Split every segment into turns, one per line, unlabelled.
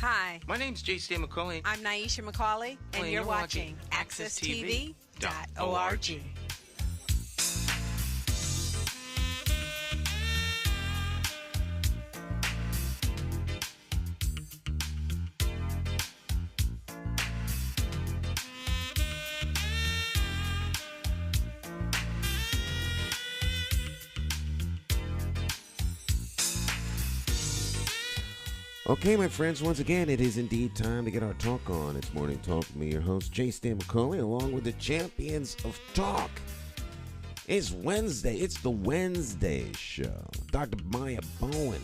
Hi.
My name's J.C. McCauley.
I'm Naisha McCauley, and you're watching AccessTV.org.
Okay, my friends, once again, it is indeed time to get our talk on. It's Morning Talk with me, your host, J. Stan McCauley, along with the champions of talk. It's Wednesday. It's the Wednesday show. Dr. Maya Bowen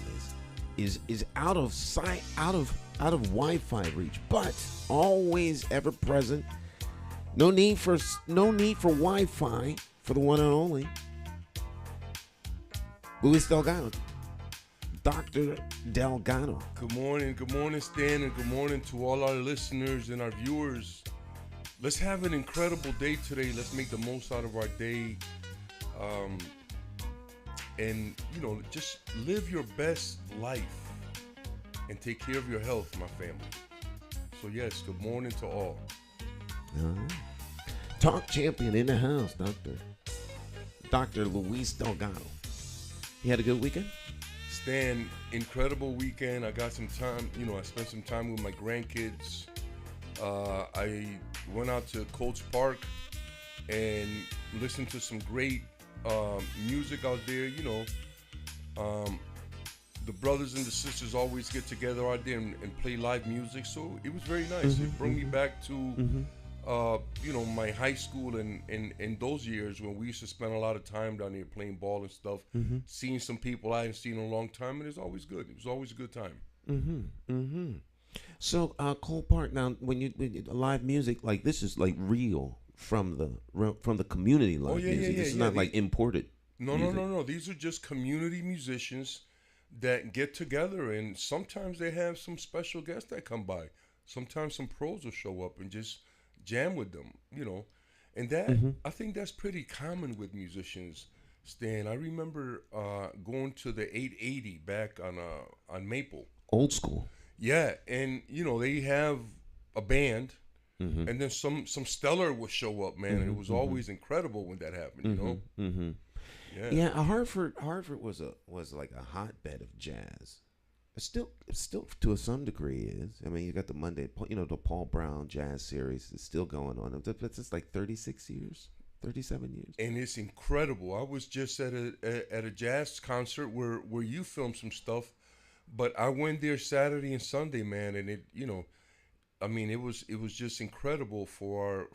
is out of sight, out of Wi-Fi reach, but always ever present. No need for Wi-Fi for the one and only Luis Delgado. Dr. Delgado.
Good morning, Stan, and good morning to all our listeners and our viewers. Let's have an incredible day today. Let's make the most out of our day. And, just live your best life and take care of your health, my family. So, yes, good morning to all.
Talk champion in the house, Dr. Luis Delgado. You had a good weekend?
Stan, incredible weekend. I got some time, I spent some time with my grandkids. I went out to Colts Park and listened to some great music out there. The brothers and the sisters always get together out there and play live music, so it was very nice. It brought me back to my high school and those years when we used to spend a lot of time down there playing ball and stuff, seeing some people I hadn't seen in a long time, and it's always good. It was always a good time.
So, Cole Park, now, when you live music, like, this is, like, real from the community live music. This is not, like, imported music.
No. These are just community musicians that get together, and sometimes they have some special guests that come by. Sometimes some pros will show up and just jam with them, and that I think that's pretty common with musicians, Stan. I remember going to the 880 back on Maple.
Old school.
Yeah, and they have a band, and then some stellar would show up, man, and it was always incredible when that happened,
Yeah, Hartford was like a hotbed of jazz. It still to some degree is. I mean, you got the the Paul Brown Jazz Series is still going on. It's like 36 years, 37 years.
And it's incredible. I was just at a jazz concert where you filmed some stuff, but I went there Saturday and Sunday, man, and it was just incredible for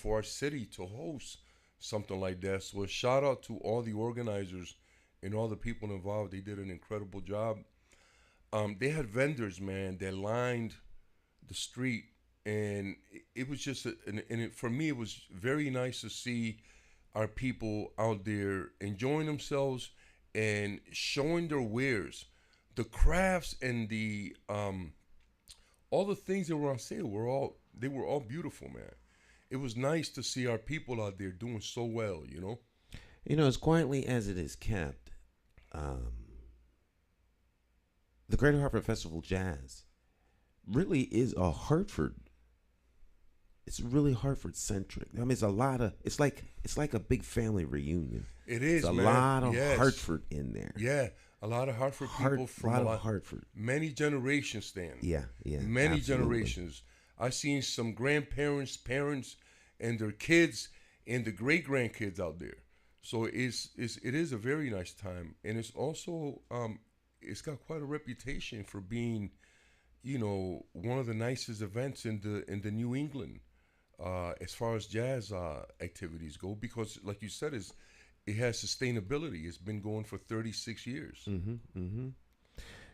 our city to host something like that. So a shout out to all the organizers and all the people involved. They did an incredible job. They had vendors, man, that lined the street, and it was just, for me, it was very nice to see our people out there enjoying themselves and showing their wares, the crafts and the all the things that were on sale they were all beautiful, man. It was nice to see our people out there doing so well,
As quietly as it is kept, the Greater Hartford Festival Jazz really is a Hartford. It's really Hartford centric. I mean, it's like a big family reunion.
It is,
There's a
man.
lot of
Yes.
Hartford in there.
Yeah, a lot of Hartford people from
Hartford.
Many generations, Stan.
Yeah.
Many
absolutely.
generations. I've seen some grandparents, parents, and their kids, and the great grandkids out there. So it is a very nice time, and it's also it's got quite a reputation for being, one of the nicest events in the New England, as far as jazz activities go. Because, like you said, it has sustainability. It's been going for 36 years.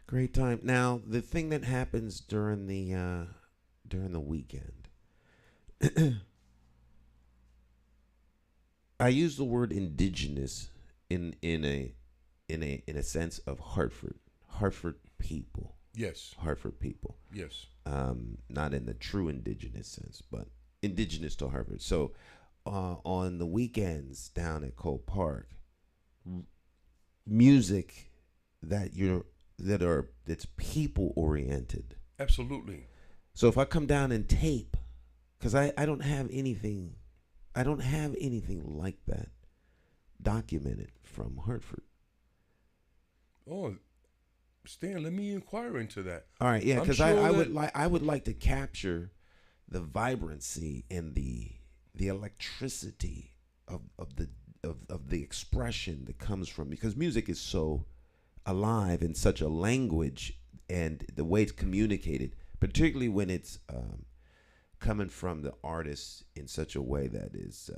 Great time. Now, the thing that happens during the weekend, I use the word indigenous in a sense of Hartford people.
Yes.
Hartford people.
Yes.
Not in the true indigenous sense, but indigenous to Hartford. So on the weekends down at Cole Park, music that's people oriented.
Absolutely.
So if I come down and tape, because I don't have anything like that documented from Hartford.
Oh, Stan, let me inquire into that.
All right, yeah, because
sure
I would like to capture the vibrancy and the electricity of the expression that comes from, because music is so alive in such a language, and the way it's communicated, particularly when it's coming from the artist in such a way that is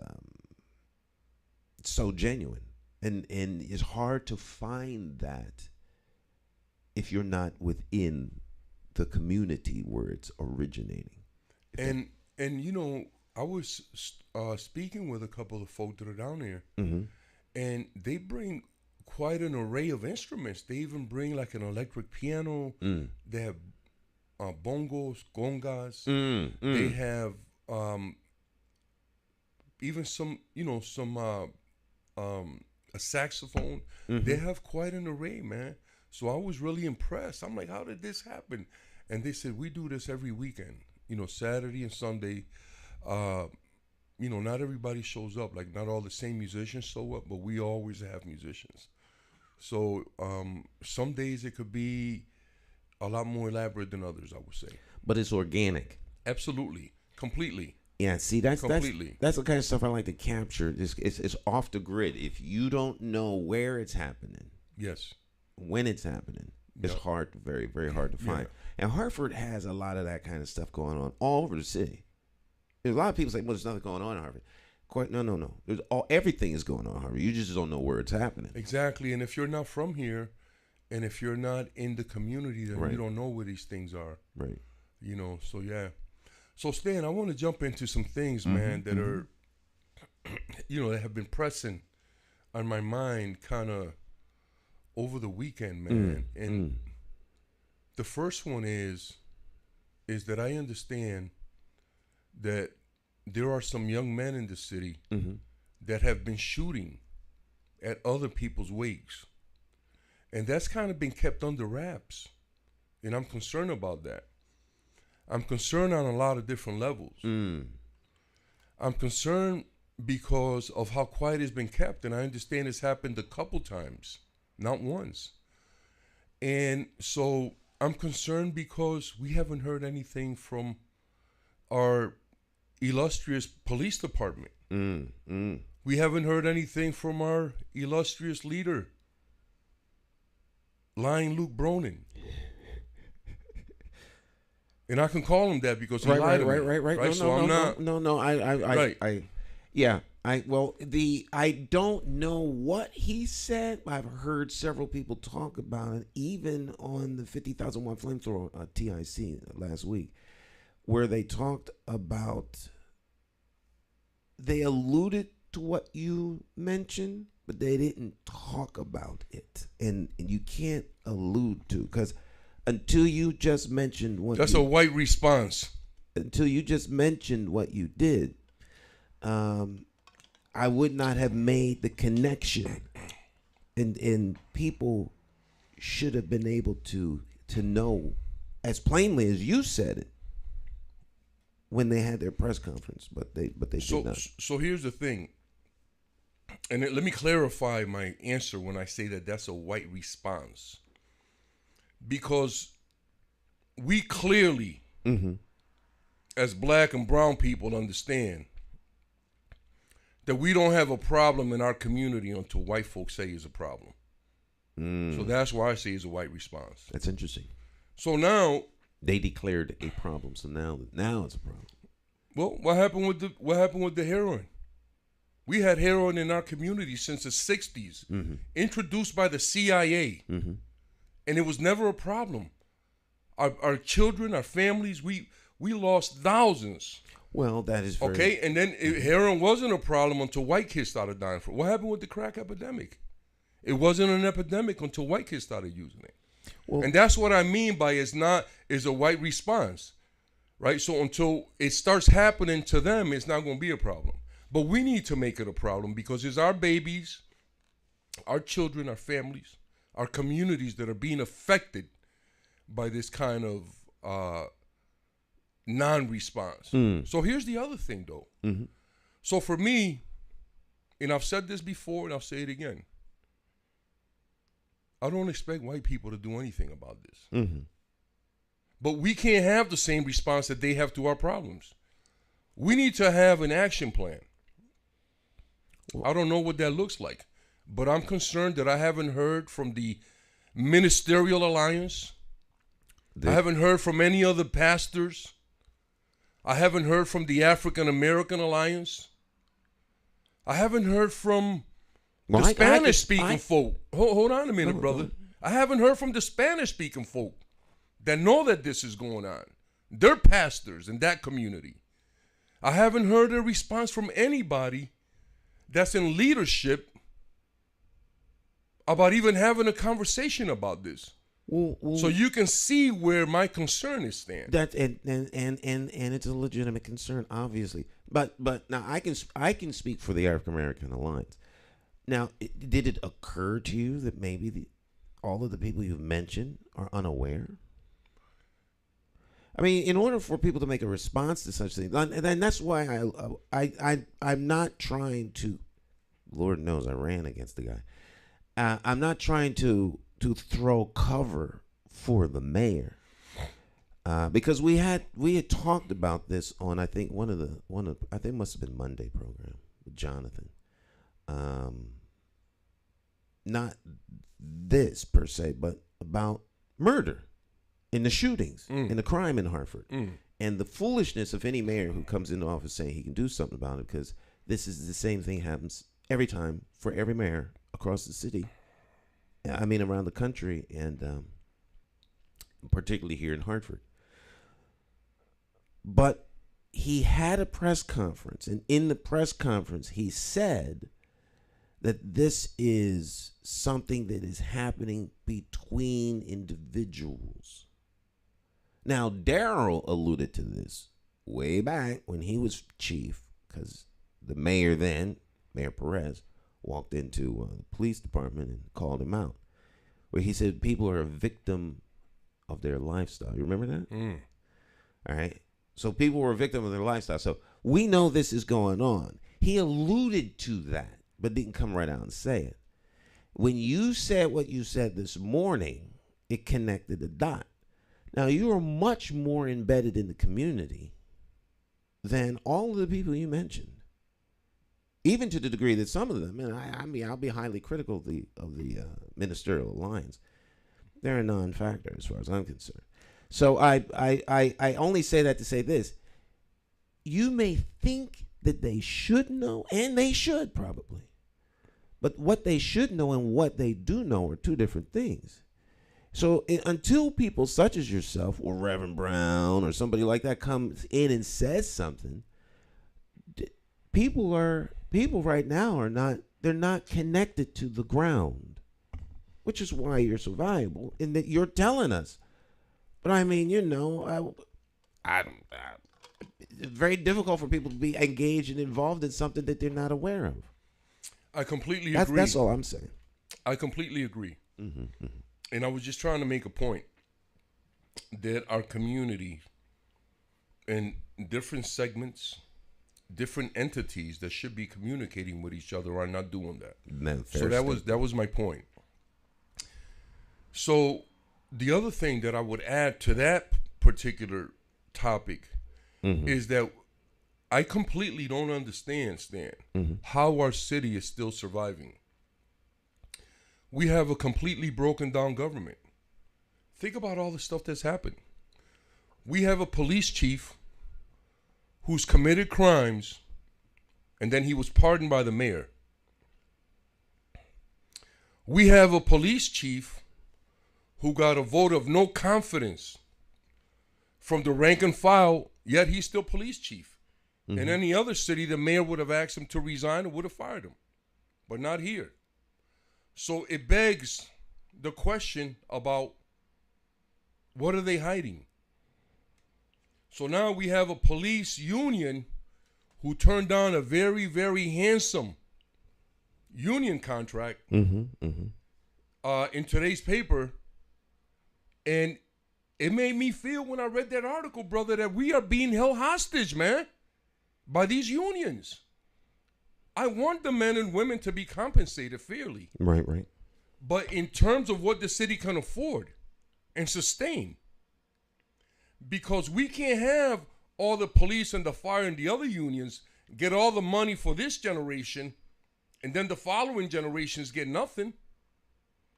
so genuine, and it's hard to find that if you're not within the community where it's originating.
And you know, I was speaking with a couple of folk that are down here,
Mm-hmm.
and they bring quite an array of instruments. They even bring like an electric piano. They have bongos, congas. They have even some, a saxophone.
Mm-hmm.
They have quite an array, man. So I was really impressed. I'm like, how did this happen? And they said, we do this every weekend, Saturday and Sunday. Not everybody shows up. Like, not all the same musicians show up, but we always have musicians. So some days it could be a lot more elaborate than others, I would say.
But it's organic.
Absolutely. Completely.
Yeah, see, that's
Completely.
that's the kind of stuff I like to capture. It's off the grid. If you don't know where it's happening,
Yes.
when it's happening, it's
Yep.
hard, very, very hard to find. And Hartford has a lot of that kind of stuff going on all over the city. There's a lot of people say, well, there's nothing going on in Hartford. No. Everything is going on in Hartford. You just don't know where it's happening.
Exactly. And if you're not from here, and if you're not in the community, then
Right.
you don't know where these things are.
Right.
So yeah. So Stan, I want to jump into some things, man, that are, that have been pressing on my mind kind of over the weekend, man. And the first one is that I understand that there are some young men in the city that have been shooting at other people's wakes. And that's kind of been kept under wraps. And I'm concerned about that. I'm concerned on a lot of different levels. I'm concerned because of how quiet it's been kept. And I understand it's happened a couple times, not once. And so I'm concerned because we haven't heard anything from our illustrious police department. We haven't heard anything from our illustrious leader, Lying Luke Bronin. And I can call him that because he lied to me.
Right. No. I don't know what he said. I've heard several people talk about it, even on the 50,000 watt flamethrower TIC last week, where they talked about, they alluded to what you mentioned, but they didn't talk about it. And you can't allude to, because until you just mentioned what
that's a white response.
Until you just mentioned what you did, I would not have made the connection. And people should have been able to know as plainly as you said it when they had their press conference, but they did not.
So here's the thing, and let me clarify my answer when I say that that's a white response, because we clearly, as black and brown people, understand that we don't have a problem in our community until white folks say it's a problem. So that's why I say it's a white response.
That's interesting.
So now
they declared a problem. So now it's a problem.
Well, what happened with the heroin? We had heroin in our community since the 60s, introduced by the CIA, and it was never a problem. Our children, our families, we lost thousands
Well, that is very...
Okay, and then heroin wasn't a problem until white kids started dying from it. What happened with the crack epidemic? It wasn't an epidemic until white kids started using it. Well, and that's what I mean by it's a white response, right? So until it starts happening to them, it's not going to be a problem. But we need to make it a problem because it's our babies, our children, our families, our communities that are being affected by this kind of non-response. So here's the other thing, though. Mm-hmm. So for me, and I've said this before and I'll say it again, I don't expect white people to do anything about this. Mm-hmm. But we can't have the same response that they have to our problems. We need to have an action plan. I don't know what that looks like, but I'm concerned that I haven't heard from the Ministerial Alliance. I haven't heard from any other pastors. I haven't heard from the African-American Alliance. I haven't heard from the Spanish-speaking folk. Hold on a minute, brother. I haven't heard from the Spanish-speaking folk that know that this is going on. They're pastors in that community. I haven't heard a response from anybody that's in leadership about even having a conversation about this. So you can see where my concern is stand.
That and it's a legitimate concern, obviously. But now I can speak for the African American Alliance. Now, did it occur to you that maybe all of the people you've mentioned are unaware? I mean, in order for people to make a response to such things, and that's why I'm not trying to. Lord knows I ran against the guy. I'm not trying to throw cover for the mayor, because we had talked about this on I think I think it must have been Monday program with Jonathan. Not this per se, but about murder and the shootings and the crime in Hartford and the foolishness of any mayor who comes into office saying he can do something about it, because this is the same thing happens every time for every mayor across the city. I mean, around the country, and particularly here in Hartford. But he had a press conference, and in the press conference, he said that this is something that is happening between individuals. Now, Darrell alluded to this way back when he was chief, because the mayor then, Mayor Perez, walked into the police department and called him out, where he said people are a victim of their lifestyle. You remember that? All right. So people were a victim of their lifestyle. So we know this is going on. He alluded to that, but didn't come right out and say it. When you said what you said this morning, it connected the dot. Now, you are much more embedded in the community than all of the people you mentioned. Even to the degree that some of them, and I mean, I'll be highly critical of the Ministerial Alliance. They're a non-factor as far as I'm concerned. So I only say that to say this: you may think that they should know, and they should probably, but what they should know and what they do know are two different things. So until people such as yourself or Reverend Brown or somebody like that comes in and says something, people right now they're not connected to the ground, which is why you're so valuable in that you're telling us. But I mean, it's very difficult for people to be engaged and involved in something that they're not aware of.
I completely agree.
That's all I'm saying.
I completely agree. Mm-hmm. And I was just trying to make a point that our community and different segments, different entities that should be communicating with each other are not doing that. So that was my point. So the other thing that I would add to that particular topic is that I completely don't understand, Stan, how our city is still surviving. We have a completely broken down government. Think about all the stuff that's happened. We have a police chief who's committed crimes, and then he was pardoned by the mayor. We have a police chief who got a vote of no confidence from the rank and file, yet he's still police chief. In any other city, the mayor would have asked him to resign and would have fired him, but not here. So it begs the question about what are they hiding? So now we have a police union who turned down a very, very handsome union contract in today's paper. And it made me feel when I read that article, brother, that we are being held hostage, man, by these unions. I want the men and women to be compensated fairly.
Right.
But in terms of what the city can afford and sustain, because we can't have all the police and the fire and the other unions get all the money for this generation and then the following generations get nothing.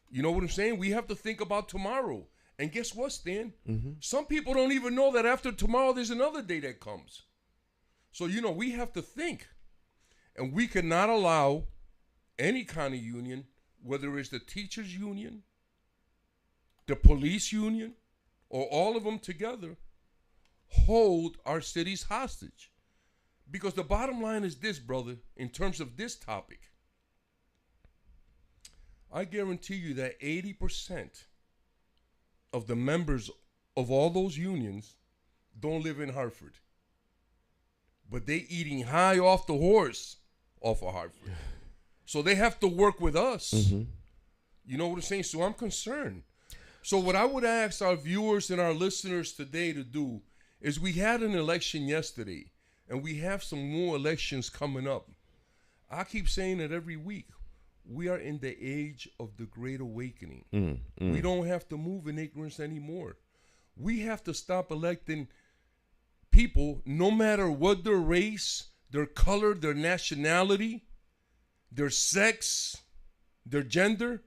You know what I'm saying? We have to think about tomorrow. And guess what, Stan? Some people don't even know that after tomorrow there's another day that comes. So, we have to think. And we cannot allow any kind of union, whether it's the teachers union, the police union, or all of them together, hold our cities hostage. Because the bottom line is this, brother, in terms of this topic. I guarantee you that 80% of the members of all those unions don't live in Hartford. But they eating high off the horse off of Hartford. So they have to work with us. You know what I'm saying? So I'm concerned. So what I would ask our viewers and our listeners today to do is we had an election yesterday, and we have some more elections coming up. I keep saying it every week. We are in the age of the Great Awakening. We don't have to move in ignorance anymore. We have to stop electing people, no matter what their race, their color, their nationality, their sex, their gender,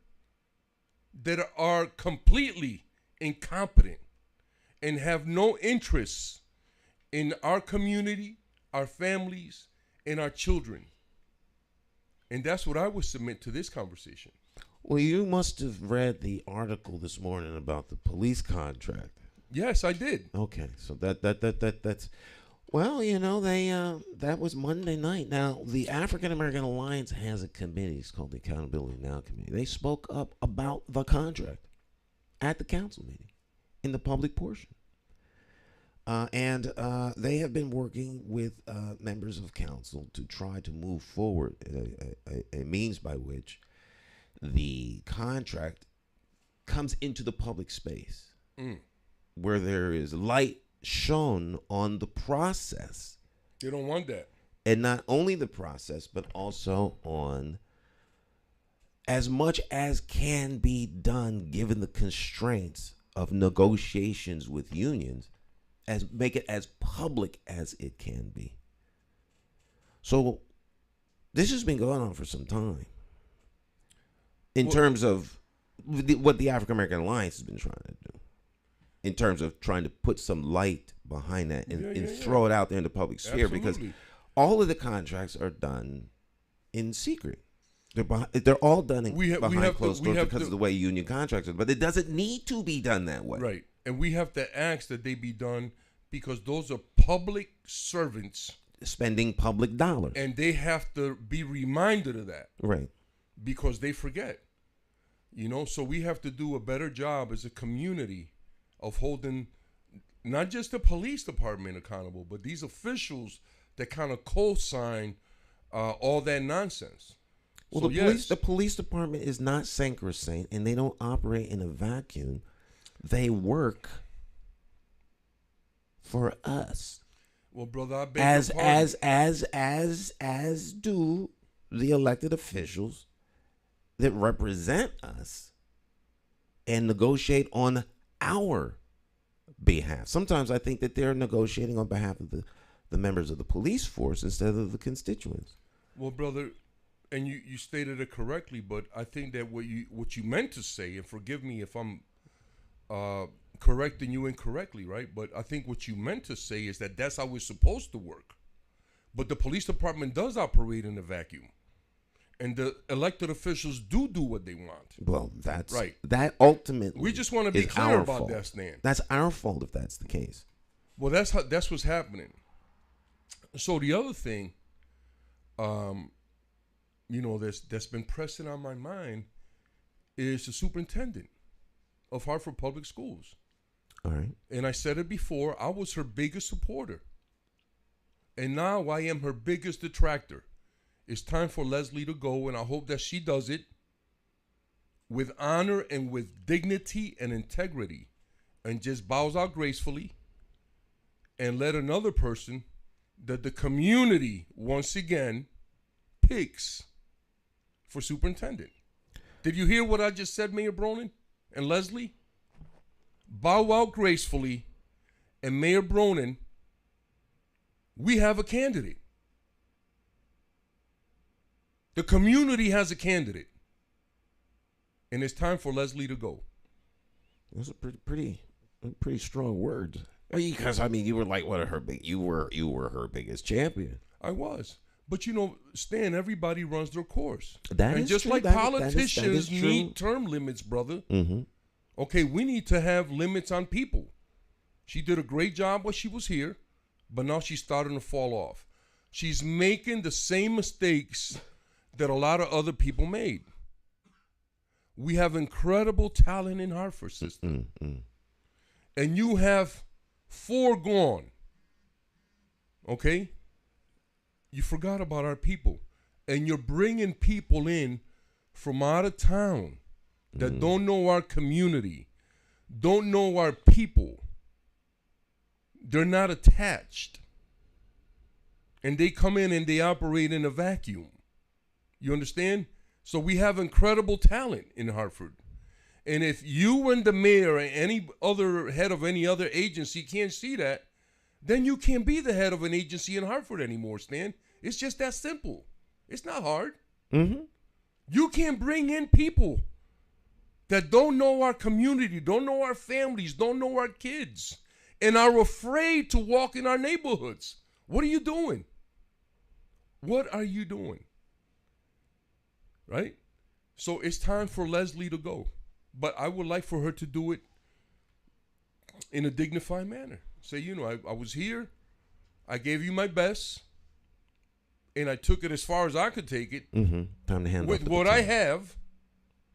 that are completely incompetent and have no interest in our community, our families, and our children. And that's what I would submit to this conversation.
Well, you must have read the article this morning about the police contract.
Yes, I did.
Okay, so that's well, they that was Monday night. Now, the AfricanAmerican Alliance has a committee. It's called the Accountability Now Committee. They spoke up about the contract at the council meeting in the public portion. And they have been working with members of council to try to move forward a means by which the contract comes into the public space where there is light shone on the process.
They don't want that.
And not only the process, but also on as much as can be done given the constraints of negotiations with unions, as make it as public as it can be. So this has been going on for some time in terms of what the African American Alliance has been trying to do, in terms of trying to put some light behind that and throw it out there in the public sphere.
Absolutely.
Because all of the contracts are done in secret. They're all done behind closed doors because of the way union contracts are. But it doesn't need to be done that way.
Right. And we have to ask that they be done because those are public servants.
Spending public dollars.
And they have to be reminded of that.
Right.
Because they forget. So we have to do a better job as a community of holding not just the police department accountable, but these officials that kind of co-sign all that nonsense.
Well,
so
the police department is not sacrosanct, and they don't operate in a vacuum. They work for us.
Well, brother, I beg your pardon.
as do the elected officials that represent us and negotiate on our behalf. Sometimes I think that they're negotiating on behalf of the members of the police force instead of the constituents.
Well, brother, and you stated it correctly, but I think that what you meant to say, and forgive me if I'm correcting you incorrectly, right? But I think what you meant to say is that that's how it's supposed to work. But the police department does operate in a vacuum. And the elected officials do what they want.
Well, that's
right.
That ultimately
we just want to be clear about that, Stan.
That's our fault if that's the case.
Well, that's what's happening. So the other thing, that's been pressing on my mind is the superintendent of Hartford Public Schools.
All right.
And I said it before, I was her biggest supporter. And now I am her biggest detractor. It's time for Leslie to go, and I hope that she does it with honor and with dignity and integrity, and just bows out gracefully and let another person that the community once again picks for superintendent. Did you hear what I just said, Mayor Bronin and Leslie? Bow out gracefully, and Mayor Bronin, we have a candidate. The community has a candidate. And it's time for Leslie to go.
Those are pretty strong words. Because you were like one of her you were her biggest champion.
I was. But Stan, everybody runs their course.
That
and
is
just
true.
like politicians
that is
need term limits, brother.
Mm-hmm.
Okay, we need to have limits on people. She did a great job while she was here, but now she's starting to fall off. She's making the same mistakes that a lot of other people made. We have incredible talent in Hartford, sister.
Mm-hmm.
And you have foregone. Okay? You forgot about our people. And you're bringing people in from out of town that don't know our community, don't know our people. They're not attached. And they come in and they operate in a vacuum. You understand? So we have incredible talent in Hartford. And if you and the mayor or any other head of any other agency can't see that, then you can't be the head of an agency in Hartford anymore, Stan. It's just that simple. It's not hard.
Mm-hmm.
You can't bring in people that don't know our community, don't know our families, don't know our kids, and are afraid to walk in our neighborhoods. What are you doing? What are you doing? Right? So it's time for Leslie to go. But I would like for her to do it in a dignified manner. Say, I was here, I gave you my best, and I took it as far as I could take it.
Mm-hmm. Time to hand
with what I have.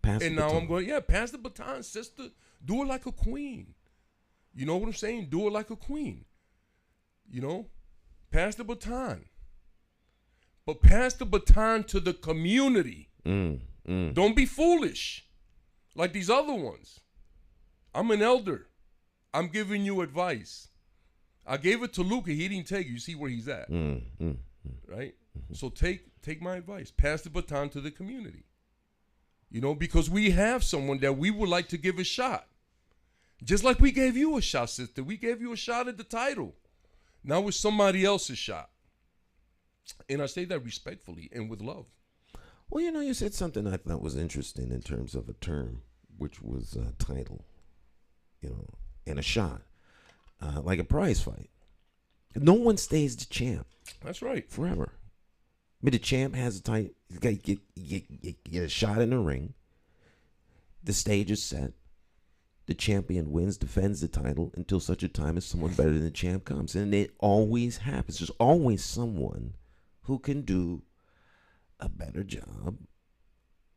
Pass
and
the
now
baton.
I'm going, pass the baton, sister. Do it like a queen. You know what I'm saying? Do it like a queen. Pass the baton. But pass the baton to the community. Don't be foolish like these other ones. I'm an elder. I'm giving you advice. I gave it to Luca. He didn't take it. You see where he's at. Right? So take my advice. Pass the baton to the community. Because we have someone that we would like to give a shot. Just like we gave you a shot, sister. We gave you a shot at the title. Now it's somebody else's shot. And I say that respectfully and with love.
Well, you said something I thought was interesting in terms of a term, which was a title, and a shot, like a prize fight. No one stays the champ.
That's right.
Forever. The champ has a title. You get a shot in the ring. The stage is set. The champion wins, defends the title until such a time as someone better than the champ comes. And it always happens. There's always someone who can do a better job,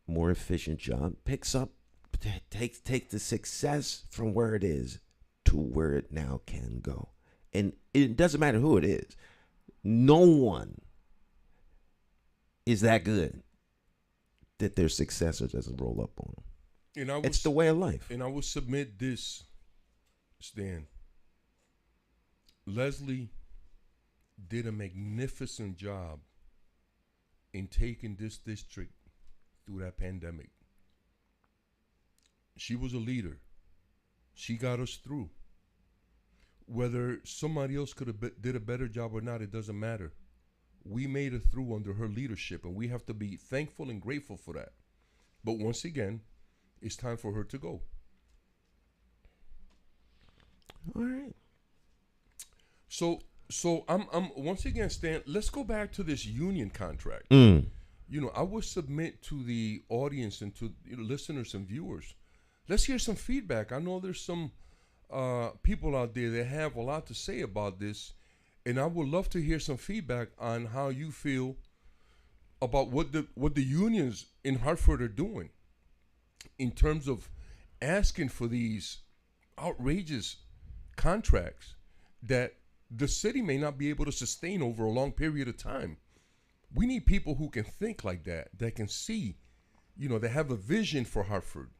more efficient job, picks up, take the success from where it is to where it now can go. And it doesn't matter who it is. No one is that good that their successor doesn't roll up on them. It's the way of life.
And I will submit this, Stan. Leslie did a magnificent job in taking this district through that pandemic. She was a leader. She got us through. Whether somebody else could have did a better job or not, it doesn't matter. We made it through under her leadership, and we have to be thankful and grateful for that. But once again, it's time for her to go.
All right.
So I'm once again, Stan, let's go back to this union contract. I would submit to the audience and to listeners and viewers, let's hear some feedback. I know there's some people out there that have a lot to say about this, And I would love to hear some feedback on how you feel about what the unions in Hartford are doing in terms of asking for these outrageous contracts that the city may not be able to sustain over a long period of time. We need people who can think like that can see, that have a vision for Hartford,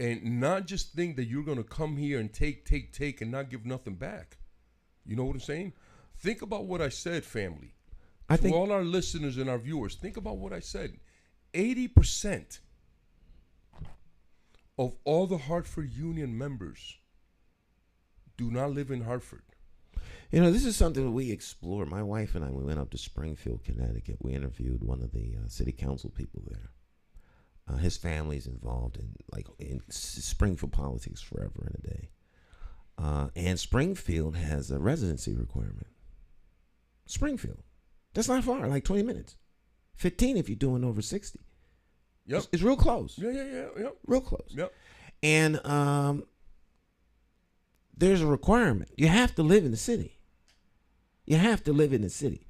and not just think that you're going to come here and take, and not give nothing back. You know what I'm saying? Think about what I said, family. I think all our listeners and our viewers, think about what I said. 80% of all the Hartford Union members do not live in Hartford.
This is something that we explore. My wife and I, we went up to Springfield, Connecticut. We interviewed one of the city council people there. His family's involved in Springfield politics forever and a day. And Springfield has a residency requirement. Springfield. That's not far, like 20 minutes. 15 if you're doing over 60.
Yep.
It's real close.
Yeah.
Real close.
Yep.
And there's a requirement. You have to live in the city. You have to live in the city.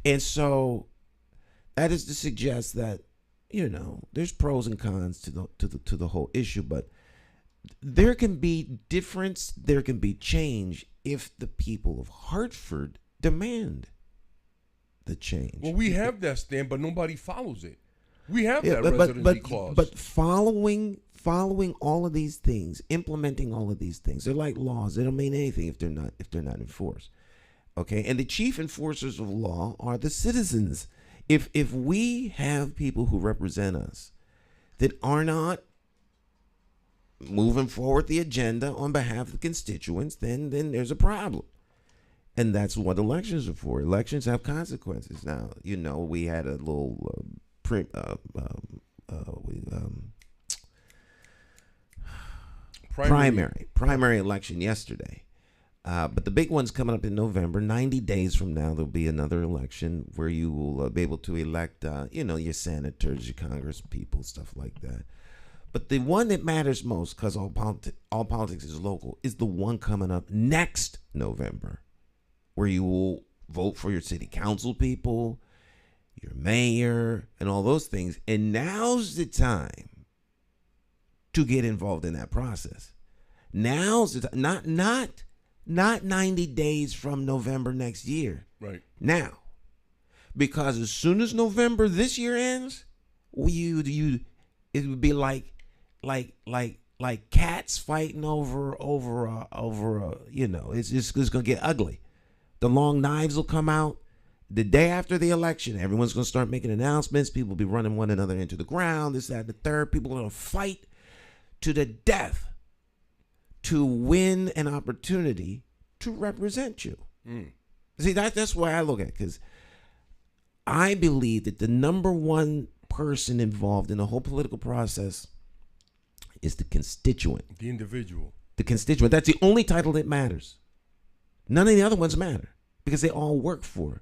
And so that is to suggest that, there's pros and cons to the whole issue, but there can be difference, there can be change if the people of Hartford demand the change.
Well, we have that stand, but nobody follows it. We have that residency clause.
But following all of these things, implementing all of these things, they're like laws. They don't mean anything if they're not enforced. Okay, and the chief enforcers of law are the citizens. If we have people who represent us that are not moving forward the agenda on behalf of the constituents, then there's a problem. And that's what elections are for. Elections have consequences. Now, we had a little primary election yesterday. But the big one's coming up in November. 90 days from now, there'll be another election where you will be able to elect, your senators, your Congress people, stuff like that. But the one that matters most, because all politics is local, is the one coming up next November, where you will vote for your city council people, your mayor, and all those things. And now's the time to get involved in that process. Now's the time, not 90 days from November next year.
Right.
Now. Because as soon as November this year ends, it would be like cats fighting over it's going to get ugly. The long knives will come out. The day after the election, everyone's going to start making announcements. People will be running one another into the ground, this, that, and the third. People are going to fight to the death to win an opportunity to represent you. See, that's why I look at it, because I believe that the number one person involved in the whole political process is the constituent.
The individual.
The constituent. That's the only title that matters. None of the other ones matter because they all work for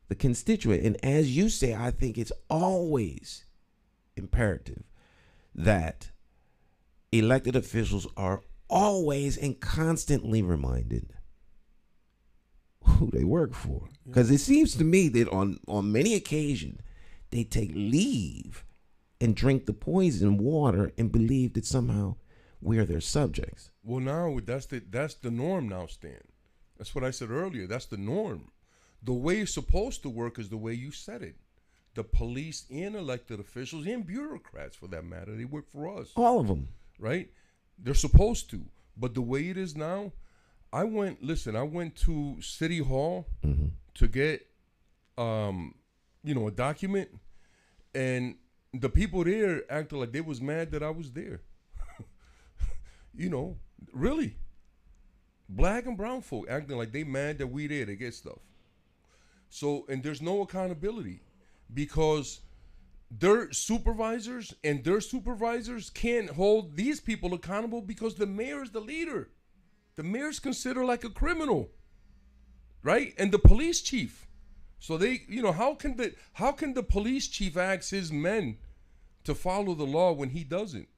the constituent. And as you say, I think it's always imperative that elected officials are always and constantly reminded who they work for. Because it seems to me that on many occasions, they take leave and drink the poison water and believe that somehow we're their subjects.
Well, now that's the norm now, Stan. That's what I said earlier. That's the norm. The way it's supposed to work is the way you said it. The police and elected officials and bureaucrats, for that matter, they work for us.
All of them.
Right? They're supposed to. But the way it is now, I went to City Hall to get, a document, and the people there acted like they was mad that I was there. Really. Black and brown folk acting like they mad that we there to get stuff. So, and there's no accountability because their supervisors can't hold these people accountable because the mayor is the leader. The mayor's considered like a criminal, right? And the police chief. So they, how can the police chief ask his men to follow the law when he doesn't?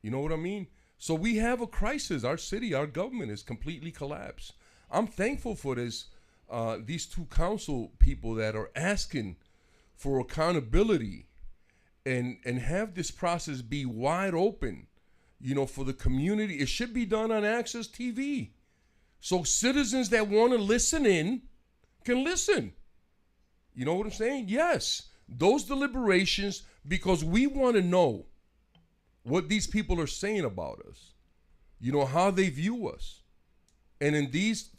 You know what I mean? So we have a crisis. Our city, our government is completely collapsed. I'm thankful for this. These two council people that are asking for accountability and have this process be wide open, for the community. It should be done on Access TV. So citizens that want to listen in can listen. You know what I'm saying? Yes. Those deliberations, because we want to know what these people are saying about us, how they view us. And in these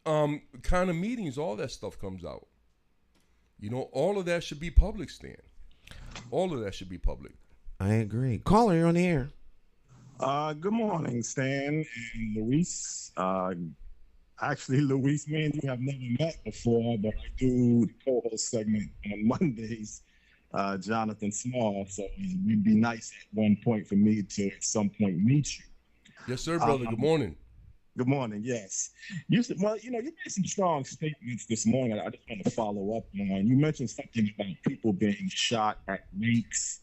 kind of meetings, all that stuff comes out. All of that should be public, Stan. All of that should be public.
I agree. Caller, you're on the air.
Good morning, Stan and Luis. Actually, Luis, me and you have never met before, but I do the co-host segment on Mondays, Jonathan Small. So it would be nice at one point for me to at some point meet you.
Yes, sir, brother. Good morning.
Good morning. Yes. You made some strong statements this morning. I just want to follow up on. You mentioned something about people being shot at wakes.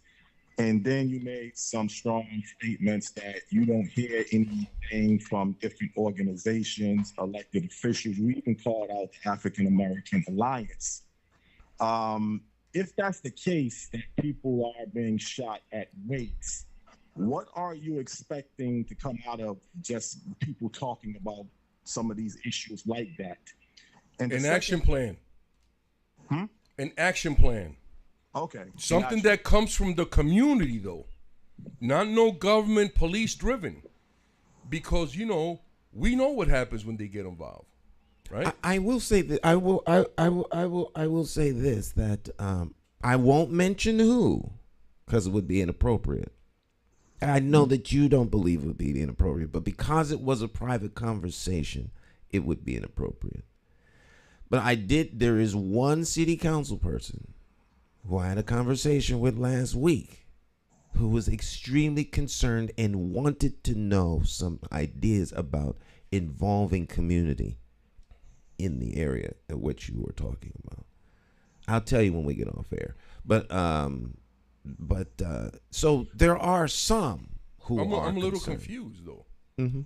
And then you made some strong statements that you don't hear anything from different organizations, elected officials. You even called out the AfricanAmerican Alliance. If that's the case, that people are being shot at wakes, what are you expecting to come out of just people talking about some of these issues like that? And
An action plan. An action plan.
Okay.
Something that comes from the community, though, not no government police driven, because we know what happens when they get involved, right?
I will say that I will say this, that I won't mention who, because it would be inappropriate. I know that you don't believe it would be inappropriate, but because it was a private conversation, it would be inappropriate. But there is one city council person who I had a conversation with last week who was extremely concerned and wanted to know some ideas about involving community in the area at which you were talking about. I'll tell you when we get off air. But so there are some who are
I'm a little
concerned.
confused, though.
Mm-hmm.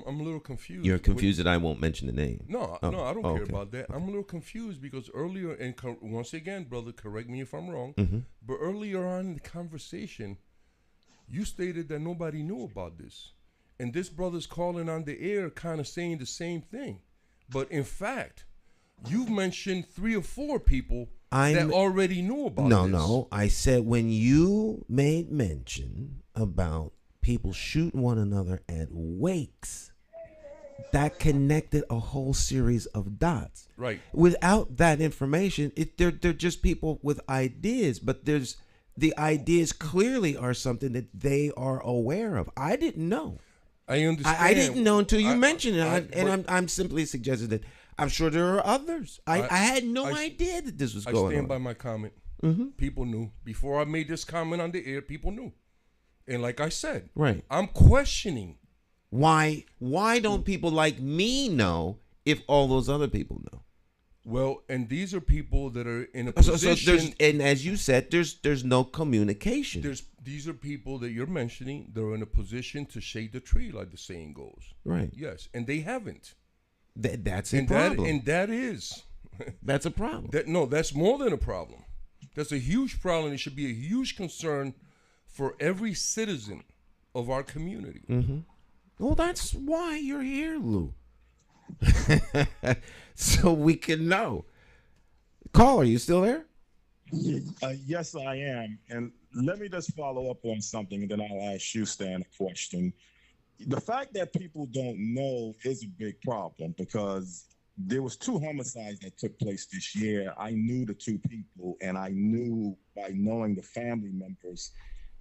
I'm a little confused.
You're confused that I won't mention the name.
No, I don't care about that. I'm a little confused because earlier, and once again, brother, correct me if I'm wrong, but earlier on in the conversation, you stated that nobody knew about this. And this brother's calling on the air kind of saying the same thing. But in fact, you've mentioned 3 or 4 people that already knew about this.
No. I said when you made mention about people shooting one another at wakes, that connected a whole series of dots.
Right.
Without that information, they're just people with ideas, but the ideas clearly are something that they are aware of. I didn't know.
I understand.
I didn't know until you mentioned it, I'm simply suggesting that I'm sure there are others. I had no idea that this was going on.
I stand by my comment. People knew. Before I made this comment on the air, people knew. And like I said,
right, I'm
questioning
why don't people like me know if all those other people know?
Well, and these are people that are in a position.
And as you said, there's no communication.
These are people that you're mentioning. They're in a position to shade the tree, like the saying goes.
Right.
Yes, and they haven't.
That's a problem.
That's
a problem.
That's more than a problem. That's a huge problem. It should be a huge concern for every citizen of our community.
Well, that's why you're here, Lou. So we can know. Caller, are you still there?
Yes, I am. And let me just follow up on something, and then I'll ask you, Stan, a question. The fact that people don't know is a big problem because there was 2 homicides that took place this year. I knew the 2 people, and I knew by knowing the family members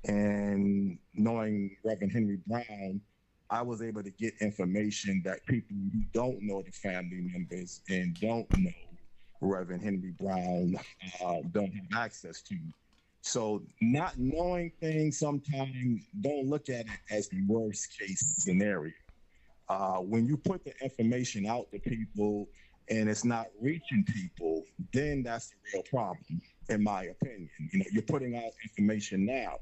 and knowing Reverend Henry Brown, I was able to get information that people who don't know the family members and don't know Reverend Henry Brown don't have access to. So not knowing things sometimes, don't look at it as the worst case scenario. When you put the information out to people and it's not reaching people, then that's the real problem, in my opinion. You're putting out information now.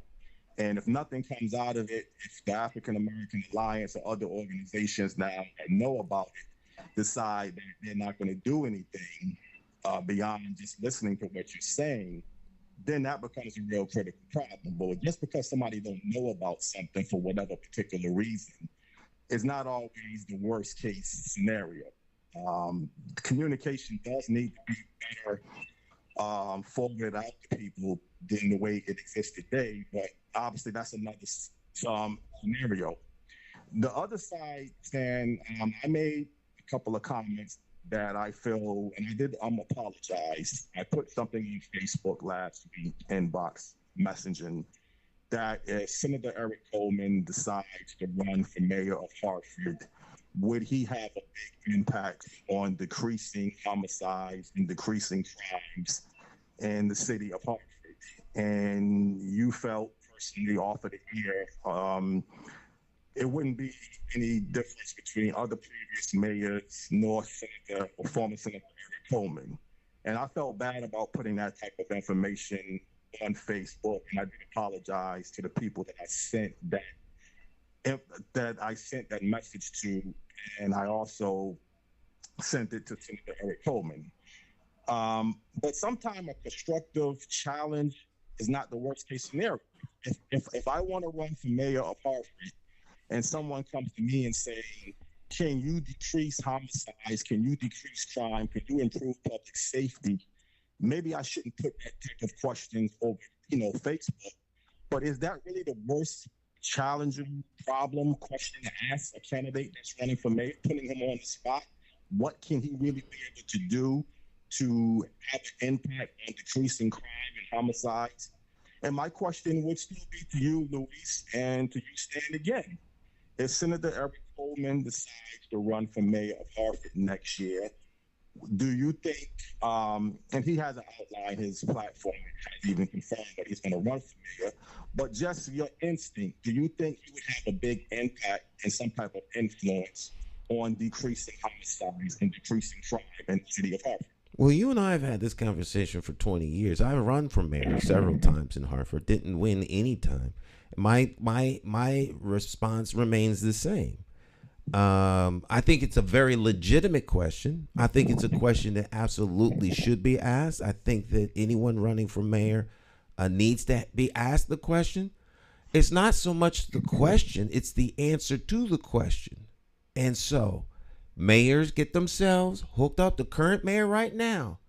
And if nothing comes out of it, if the African American Alliance or other organizations now know about it decide that they're not going to do anything beyond just listening to what you're saying, then that becomes a real critical problem. But just because somebody don't know about something for whatever particular reason is not always the worst case scenario. Communication does need to be better forwarded out to people than the way it exists today, but obviously that's another scenario. The other side, Stan, I made a couple of comments that I feel, and I did apologize. I put something on Facebook last week, inbox messaging, that if Senator Eric Coleman decides to run for mayor of Hartford, would he have a big impact on decreasing homicides and decreasing crimes in the city of Hartford? And you felt personally off of the air, it wouldn't be any difference between other previous mayors, nor Senator or former Senator Eric Coleman. And I felt bad about putting that type of information on Facebook, and I did apologize to the people that I sent that message to, and I also sent it to Senator Eric Coleman. But sometimes a constructive challenge is not the worst case scenario. If I want to run for mayor of Hartford, and someone comes to me and saying, can you decrease homicides? Can you decrease crime? Can you improve public safety? Maybe I shouldn't put that type of questions over, Facebook. But is that really the worst challenging question to ask a candidate that's running for mayor, putting him on the spot? What can he really be able to do to have an impact on decreasing crime and homicides? And my question would still be to you, Luis, and to you, Stan, again. If Senator Eric Coleman decides to run for mayor of Hartford next year, do you think, and he hasn't outlined his platform, hasn't even confirmed that he's going to run for mayor, but just your instinct, do you think he would have a big impact and some type of influence on decreasing homicides and decreasing crime in the city of Hartford?
Well, you and I have had this conversation for 20 years. I've run for mayor several times in Hartford, didn't win any time. My response remains the same. I think it's a very legitimate question. I think it's a question that absolutely should be asked. I think that anyone running for mayor needs to be asked the question. It's not so much the question, it's the answer to the question. And so mayors get themselves hooked up. The current mayor right now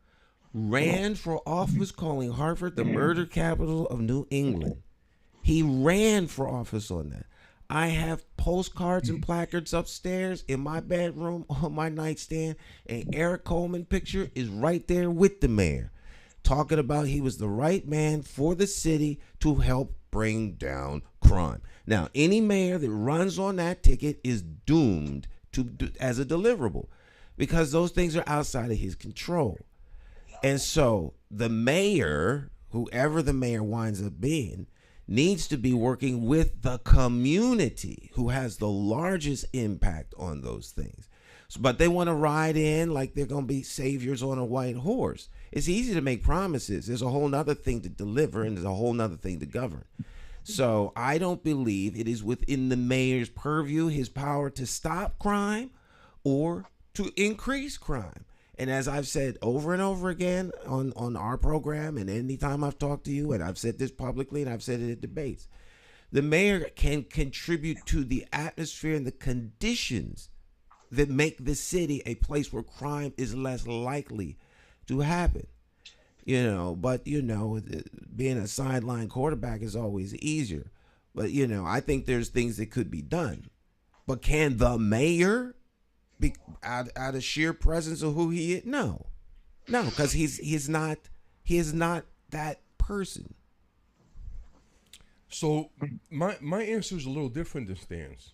ran for office calling Hartford the murder capital of New England. He ran for office on that. I have postcards and placards upstairs in my bedroom on my nightstand, and Eric Coleman picture is right there with the mayor, talking about he was the right man for the city to help bring down crime. Now, any mayor that runs on that ticket is doomed as a deliverable, because those things are outside of his control. And so the mayor, whoever the mayor winds up being, needs to be working with the community who has the largest impact on those things. But they want to ride in like they're going to be saviors on a white horse. It's easy to make promises. There's a whole nother thing to deliver, and there's a whole nother thing to govern. So I don't believe it is within the mayor's purview, his power to stop crime or to increase crime. And as I've said over and over again on our program, and anytime I've talked to you, and I've said this publicly and I've said it at debates, the mayor can contribute to the atmosphere and the conditions that make the city a place where crime is less likely to happen. But being a sideline quarterback is always easier. But, I think there's things that could be done. But can the mayor be out of sheer presence of who he is? No, because he is not that person.
So my answer is a little different than Stan's,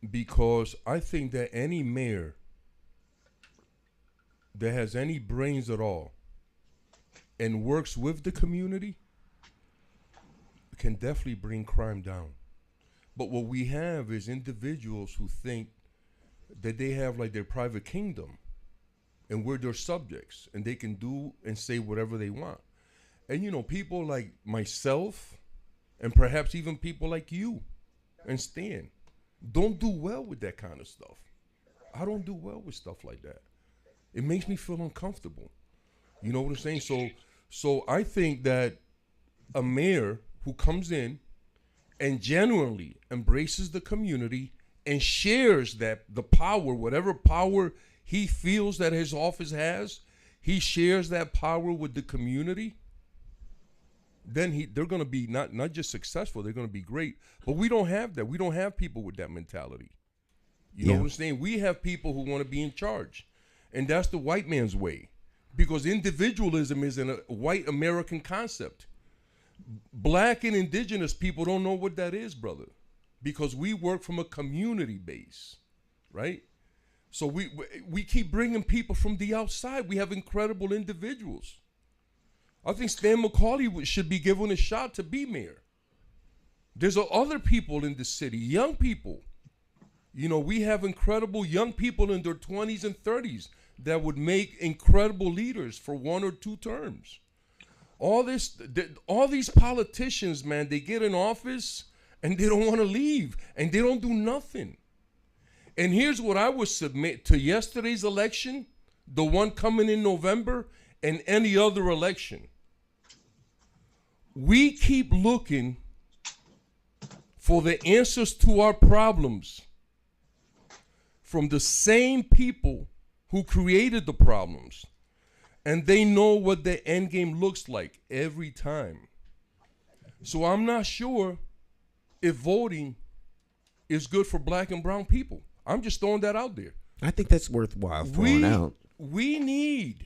because I think that any mayor that has any brains at all and works with the community can definitely bring crime down. But what we have is individuals who think that they have like their private kingdom and we're their subjects and they can do and say whatever they want. And people like myself and perhaps even people like you and Stan don't do well with that kind of stuff. I don't do well with stuff like that. It makes me feel uncomfortable. You know what I'm saying? So I think that a mayor who comes in and genuinely embraces the community and shares that the power, whatever power he feels that his office has, he shares that power with the community, then they're going to be not just successful, they're going to be great. But we don't have that. We don't have people with that mentality. You know what I'm saying? We have people who want to be in charge. And that's the white man's way. Because individualism is a white American concept. Black and indigenous people don't know what that is, brother. Because we work from a community base, right? So we keep bringing people from the outside. We have incredible individuals. I think Stan McCauley should be given a shot to be mayor. There's other people in the city, young people. You know, we have incredible young people in their 20s and 30s that would make incredible leaders for 1 or 2 terms. All these politicians, man, they get in office and they don't want to leave and they don't do nothing. And here's what I would submit to yesterday's election, the one coming in November, and any other election. We keep looking for the answers to our problems from the same people who created the problems. And they know what the end game looks like every time. So I'm not sure if voting is good for black and brown people. I'm just throwing that out there.
I think that's worthwhile throwing out.
We need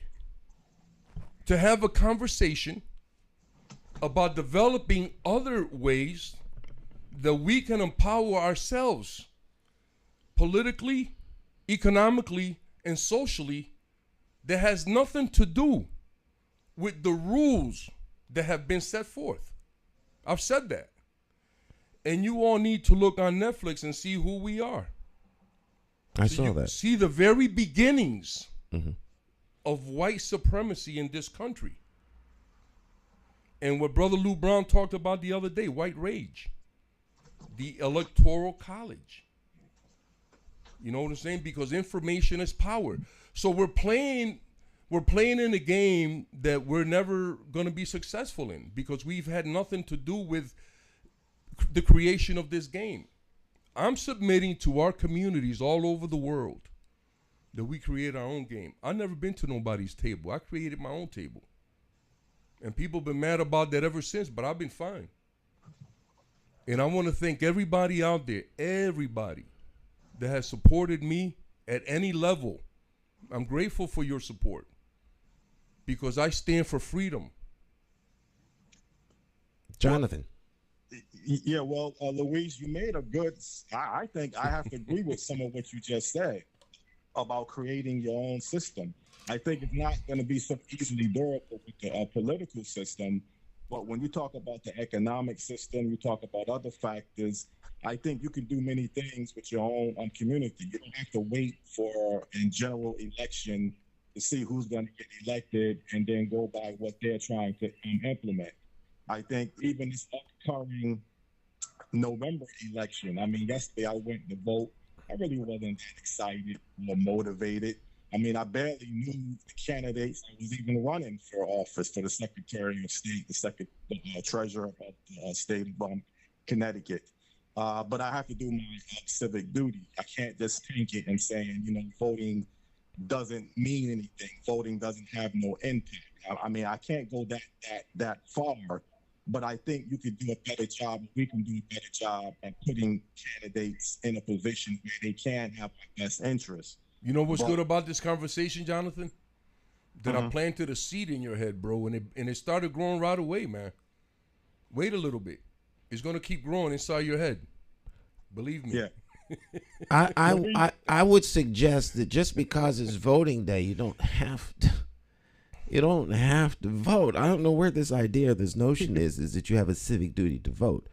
to have a conversation about developing other ways that we can empower ourselves politically, economically, and socially that has nothing to do with the rules that have been set forth. I've said that. And you all need to look on Netflix and see who we are.
I saw that.
See the very beginnings of white supremacy in this country. And what Brother Lou Brown talked about the other day, white rage. The Electoral College. You know what I'm saying? Because information is power. So we're playing in a game that we're never going to be successful in because we've had nothing to do with the creation of this game. I'm submitting to our communities all over the world that we create our own game. I've never been to nobody's table. I created my own table. And people have been mad about that ever since, but I've been fine. And I want to thank everybody out there, everybody that has supported me at any level. I'm grateful for your support because I stand for freedom.
Jonathan.
Yeah, well, Luis, you made a good, I think I have to agree with some of what you just said about creating your own system. I think it's not going to be so easily durable with the political system, but when you talk about the economic system, you talk about other factors, I think you can do many things with your own community. You don't have to wait for a general election to see who's going to get elected and then go by what they're trying to implement. I think even this upcoming November election, I mean, yesterday I went to vote. I really wasn't that excited or motivated. I mean, I barely knew the candidates that was even running for office, for the Secretary of State, the Treasurer of the state of Connecticut. But I have to do my civic duty. I can't just take it and saying, you know, voting doesn't mean anything. Voting doesn't have no impact. I mean, I can't go that far, but I think you could do a better job. We can do a better job at putting candidates in a position where they can have our best interests.
You know what's good about this conversation, Jonathan? That I planted a seed in your head, bro, and it started growing right away, man. Wait a little bit. It's going to keep growing inside your head. Believe me.
Yeah. I would suggest that just because it's voting day, you don't have to vote. I don't know where this idea, this notion is that you have a civic duty to vote.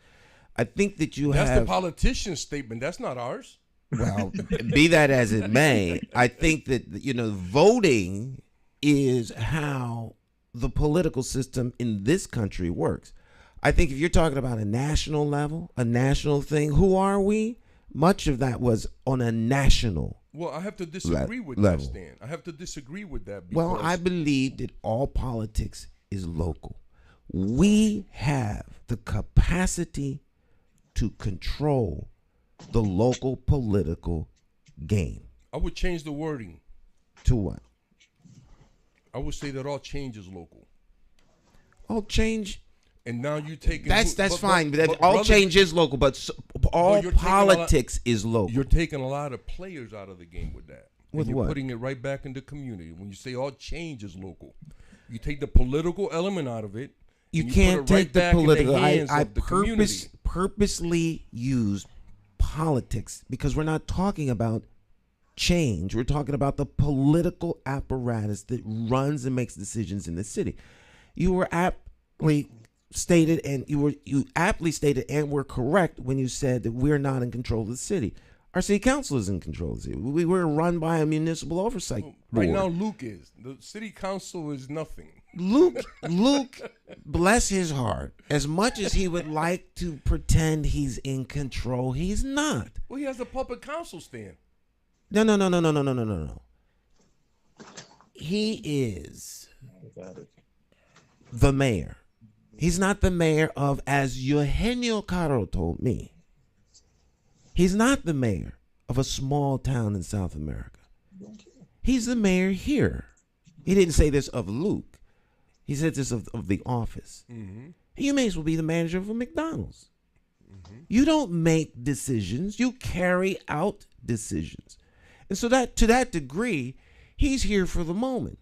I think that
That's the politician's statement. That's not ours.
Well, be that as it may, I think that, you know, voting is how the political system in this country works. I think if you're talking about a national level, a national thing, who are we? Much of that was on a national
Well, I have to disagree with
level.
that, Stan. I have to disagree with that.
Well, I believe that all politics is local. We have the capacity to control the local political game.
I would change the wording.
To what?
I would say that all change is local.
All change.
And now you take
that's fine. All change is local, but all politics is local.
You're taking a lot of players out of the game with that.
With
you're
what?
Putting it right back in the community. When you say all change is local, you take the political element out of it.
You can't take the political. I
purposely
used politics because we're not talking about change. We're talking about the political apparatus that runs and makes decisions in the city. You were aptly stated, and you aptly stated and were correct when you said that we're not in control of the city. Our city council is in control of the city. We're run by a municipal oversight board.
Right now, Luke is. The city council is nothing.
Luke, bless his heart, as much as he would like to pretend he's in control, he's not.
Well, he has a public council stand.
No. He is the mayor. He's not the mayor of, as Eugenio Caro told me, he's not the mayor of a small town in South America. He's the mayor here. He didn't say this of Luke. He said this of the office. Mm-hmm. You may as well be the manager of a McDonald's. Mm-hmm. You don't make decisions. You carry out decisions. And so that to that degree, he's here for the moment.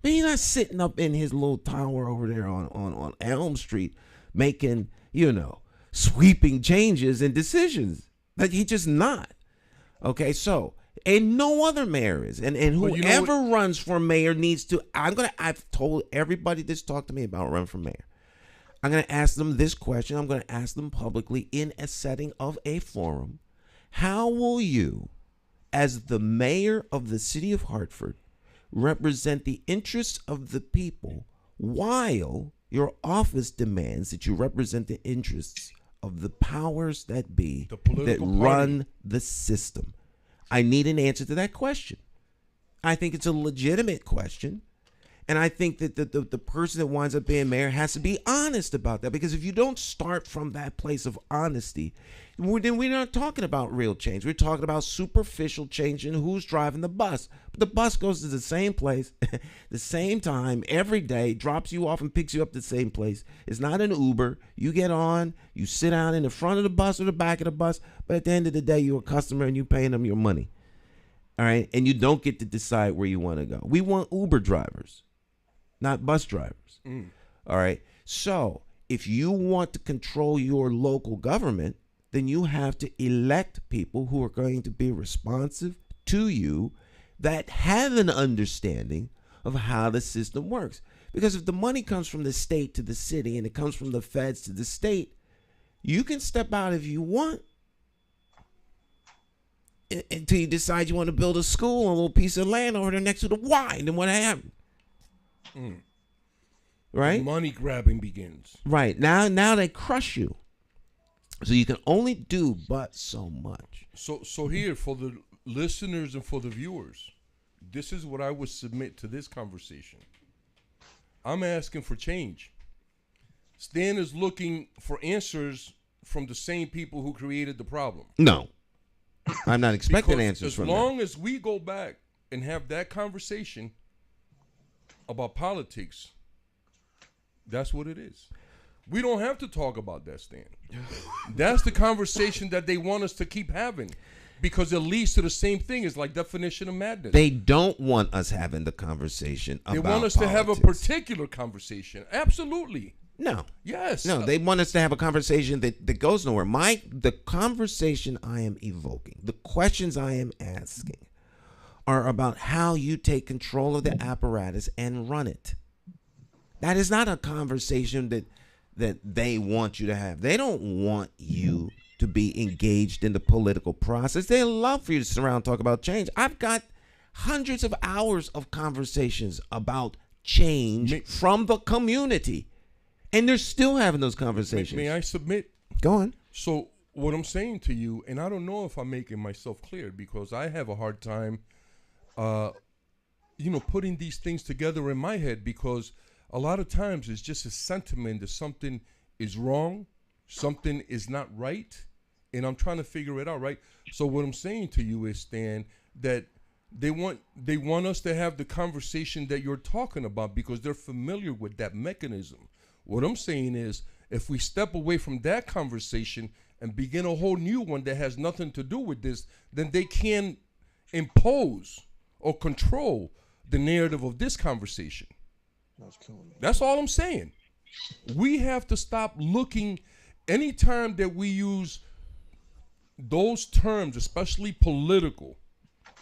But he's not sitting up in his little tower over there on Elm Street making, sweeping changes and decisions. Like, he's just not. Okay, so, and no other mayor is. And whoever runs for mayor needs to, I've told everybody that's talked to me about running for mayor. I'm going to ask them this question. I'm going to ask them publicly in a setting of a forum. How will you, as the mayor of the city of Hartford, represent the interests of the people while your office demands that you represent the interests of the powers that be that run the system? I need an answer to that question. I think it's a legitimate question. And I think that the person that winds up being mayor has to be honest about that, because if you don't start from that place of honesty, then we're not talking about real change. We're talking about superficial change in who's driving the bus. But the bus goes to the same place, the same time, every day, drops you off and picks you up at the same place. It's not an Uber. You get on, you sit down in the front of the bus or the back of the bus, but at the end of the day, you're a customer and you're paying them your money. All right? And you don't get to decide where you want to go. We want Uber drivers, not bus drivers. All right? So if you want to control your local government, then you have to elect people who are going to be responsive to you, that have an understanding of how the system works. Because if the money comes from the state to the city and it comes from the feds to the state, you can step out if you want until you decide you want to build a school on a little piece of land over there next to the Y. And then what happened? Right?
Money grabbing begins.
Right. Now they crush you. So you can only do but so much.
So here, for the listeners and for the viewers, this is what I would submit to this conversation. I'm asking for change. Stan is looking for answers from the same people who created the problem.
No. I'm not expecting answers from them.
As long as we go back and have that conversation about politics, that's what it is. We don't have to talk about that, Stan. That's the conversation that they want us to keep having, because it leads to the same thing. It's like definition of madness.
They don't want us having the conversation about politics.
They want us to have a particular conversation. Absolutely.
No.
Yes.
No, they want us to have a conversation that goes nowhere. The conversation I am evoking, the questions I am asking, are about how you take control of the apparatus and run it. That is not a conversation that they want you to have. They don't want you to be engaged in the political process. They love for you to sit around and talk about change. I've got hundreds of hours of conversations about change from the community, and they're still having those conversations.
May I submit?
Go on.
So what I'm saying to you, and I don't know if I'm making myself clear because I have a hard time, putting these things together in my head because a lot of times it's just a sentiment that something is wrong, something is not right, and I'm trying to figure it out, right? So what I'm saying to you is, Stan, that they want us to have the conversation that you're talking about because they're familiar with that mechanism. What I'm saying is, if we step away from that conversation and begin a whole new one that has nothing to do with this, then they can impose or control the narrative of this conversation. That's all I'm saying. We have to stop looking, anytime that we use those terms, especially political,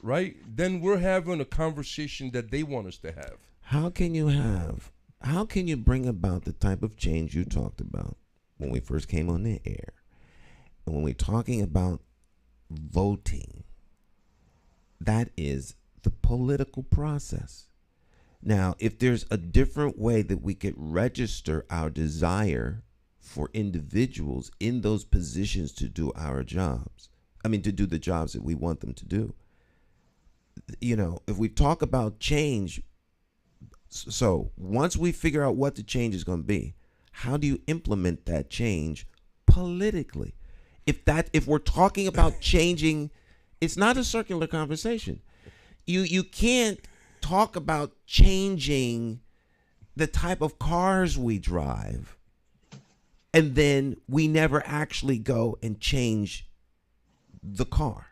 right? Then we're having a conversation that they want us to have.
How can you bring about the type of change you talked about when we first came on the air? And when we're talking about voting, that is the political process. Now, if there's a different way that we could register our desire for individuals in those positions to do our jobs, to do the jobs that we want them to do. If we talk about change, so once we figure out what the change is going to be, how do you implement that change politically? If we're talking about changing, it's not a circular conversation. You can't talk about changing the type of cars we drive and then we never actually go and change the car.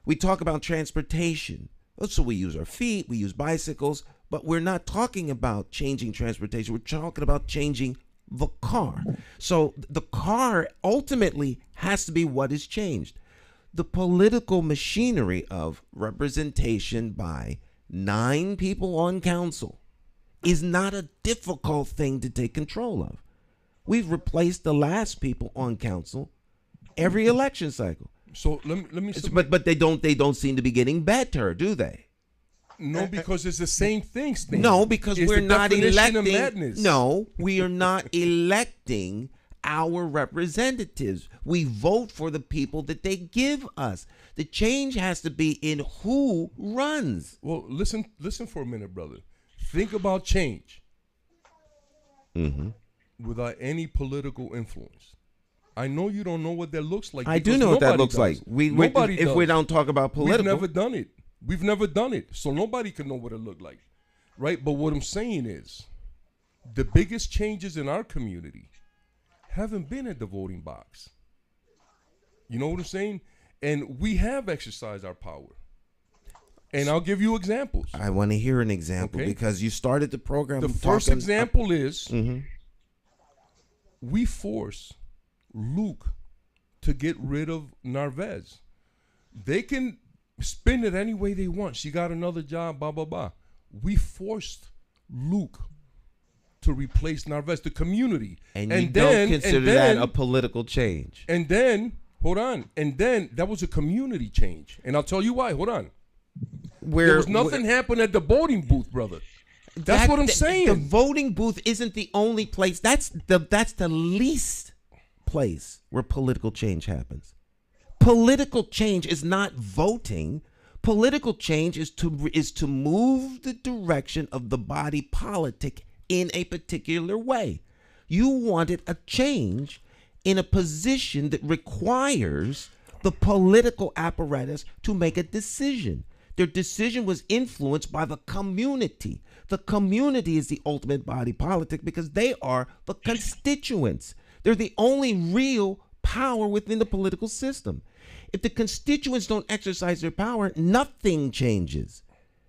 We talk about transportation. So we use our feet, we use bicycles, but we're not talking about changing transportation. We're talking about changing the car. So the car ultimately has to be what is changed. The political machinery of representation by 9 people on council is not a difficult thing to take control of. We've replaced the last people on council every election cycle.
So let me
but they don't seem to be getting better, do they?
No, because it's the same thing, Stan.
No, because
it's
we're not
electing.
No, we are not electing our representatives. We vote for the people that they give us. The change has to be in who runs.
Well, listen for a minute, brother. Think about change without any political influence. I know you don't know what that looks like.
I do know what that looks like. If we don't talk about political.
We've never done it. So nobody can know what it looked like. Right? But what I'm saying is the biggest changes in our community haven't been at the voting box. You know what I'm saying? And we have exercised our power. And I'll give you examples.
I want to hear an example because you started the program.
The first example is we force Luke to get rid of Narvez. They can spin it any way they want. She got another job, blah, blah, blah. We forced Luke to replace Narvez, the community.
And you don't consider that a political change.
And then, hold on. And then that was a community change. And I'll tell you why. Hold on. There was nothing happened at the voting booth, brother. That's what I'm saying.
The voting booth isn't the only place. That's the least place where political change happens. Political change is not voting. Political change is to move the direction of the body politic in a particular way. You wanted a change in a position that requires the political apparatus to make a decision. Their decision was influenced by the community. The community is the ultimate body politic because they are the constituents. They're the only real power within the political system. If the constituents don't exercise their power, nothing changes.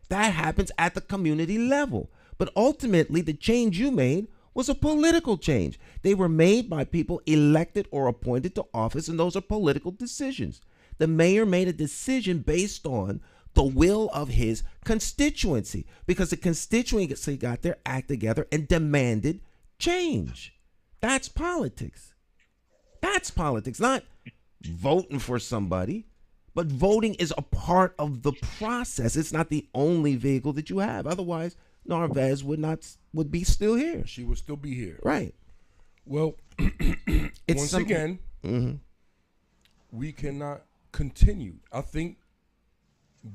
That happens at the community level. But ultimately, the change you made was a political change. They were made by people elected or appointed to office, and those are political decisions. The mayor made a decision based on the will of his constituency because the constituency got their act together and demanded change. That's politics. That's politics, not voting for somebody, but voting is a part of the process. It's not the only vehicle that you have. Otherwise, Narvez would be still here.
She would still be here.
Right.
Well, once again, we cannot continue. I think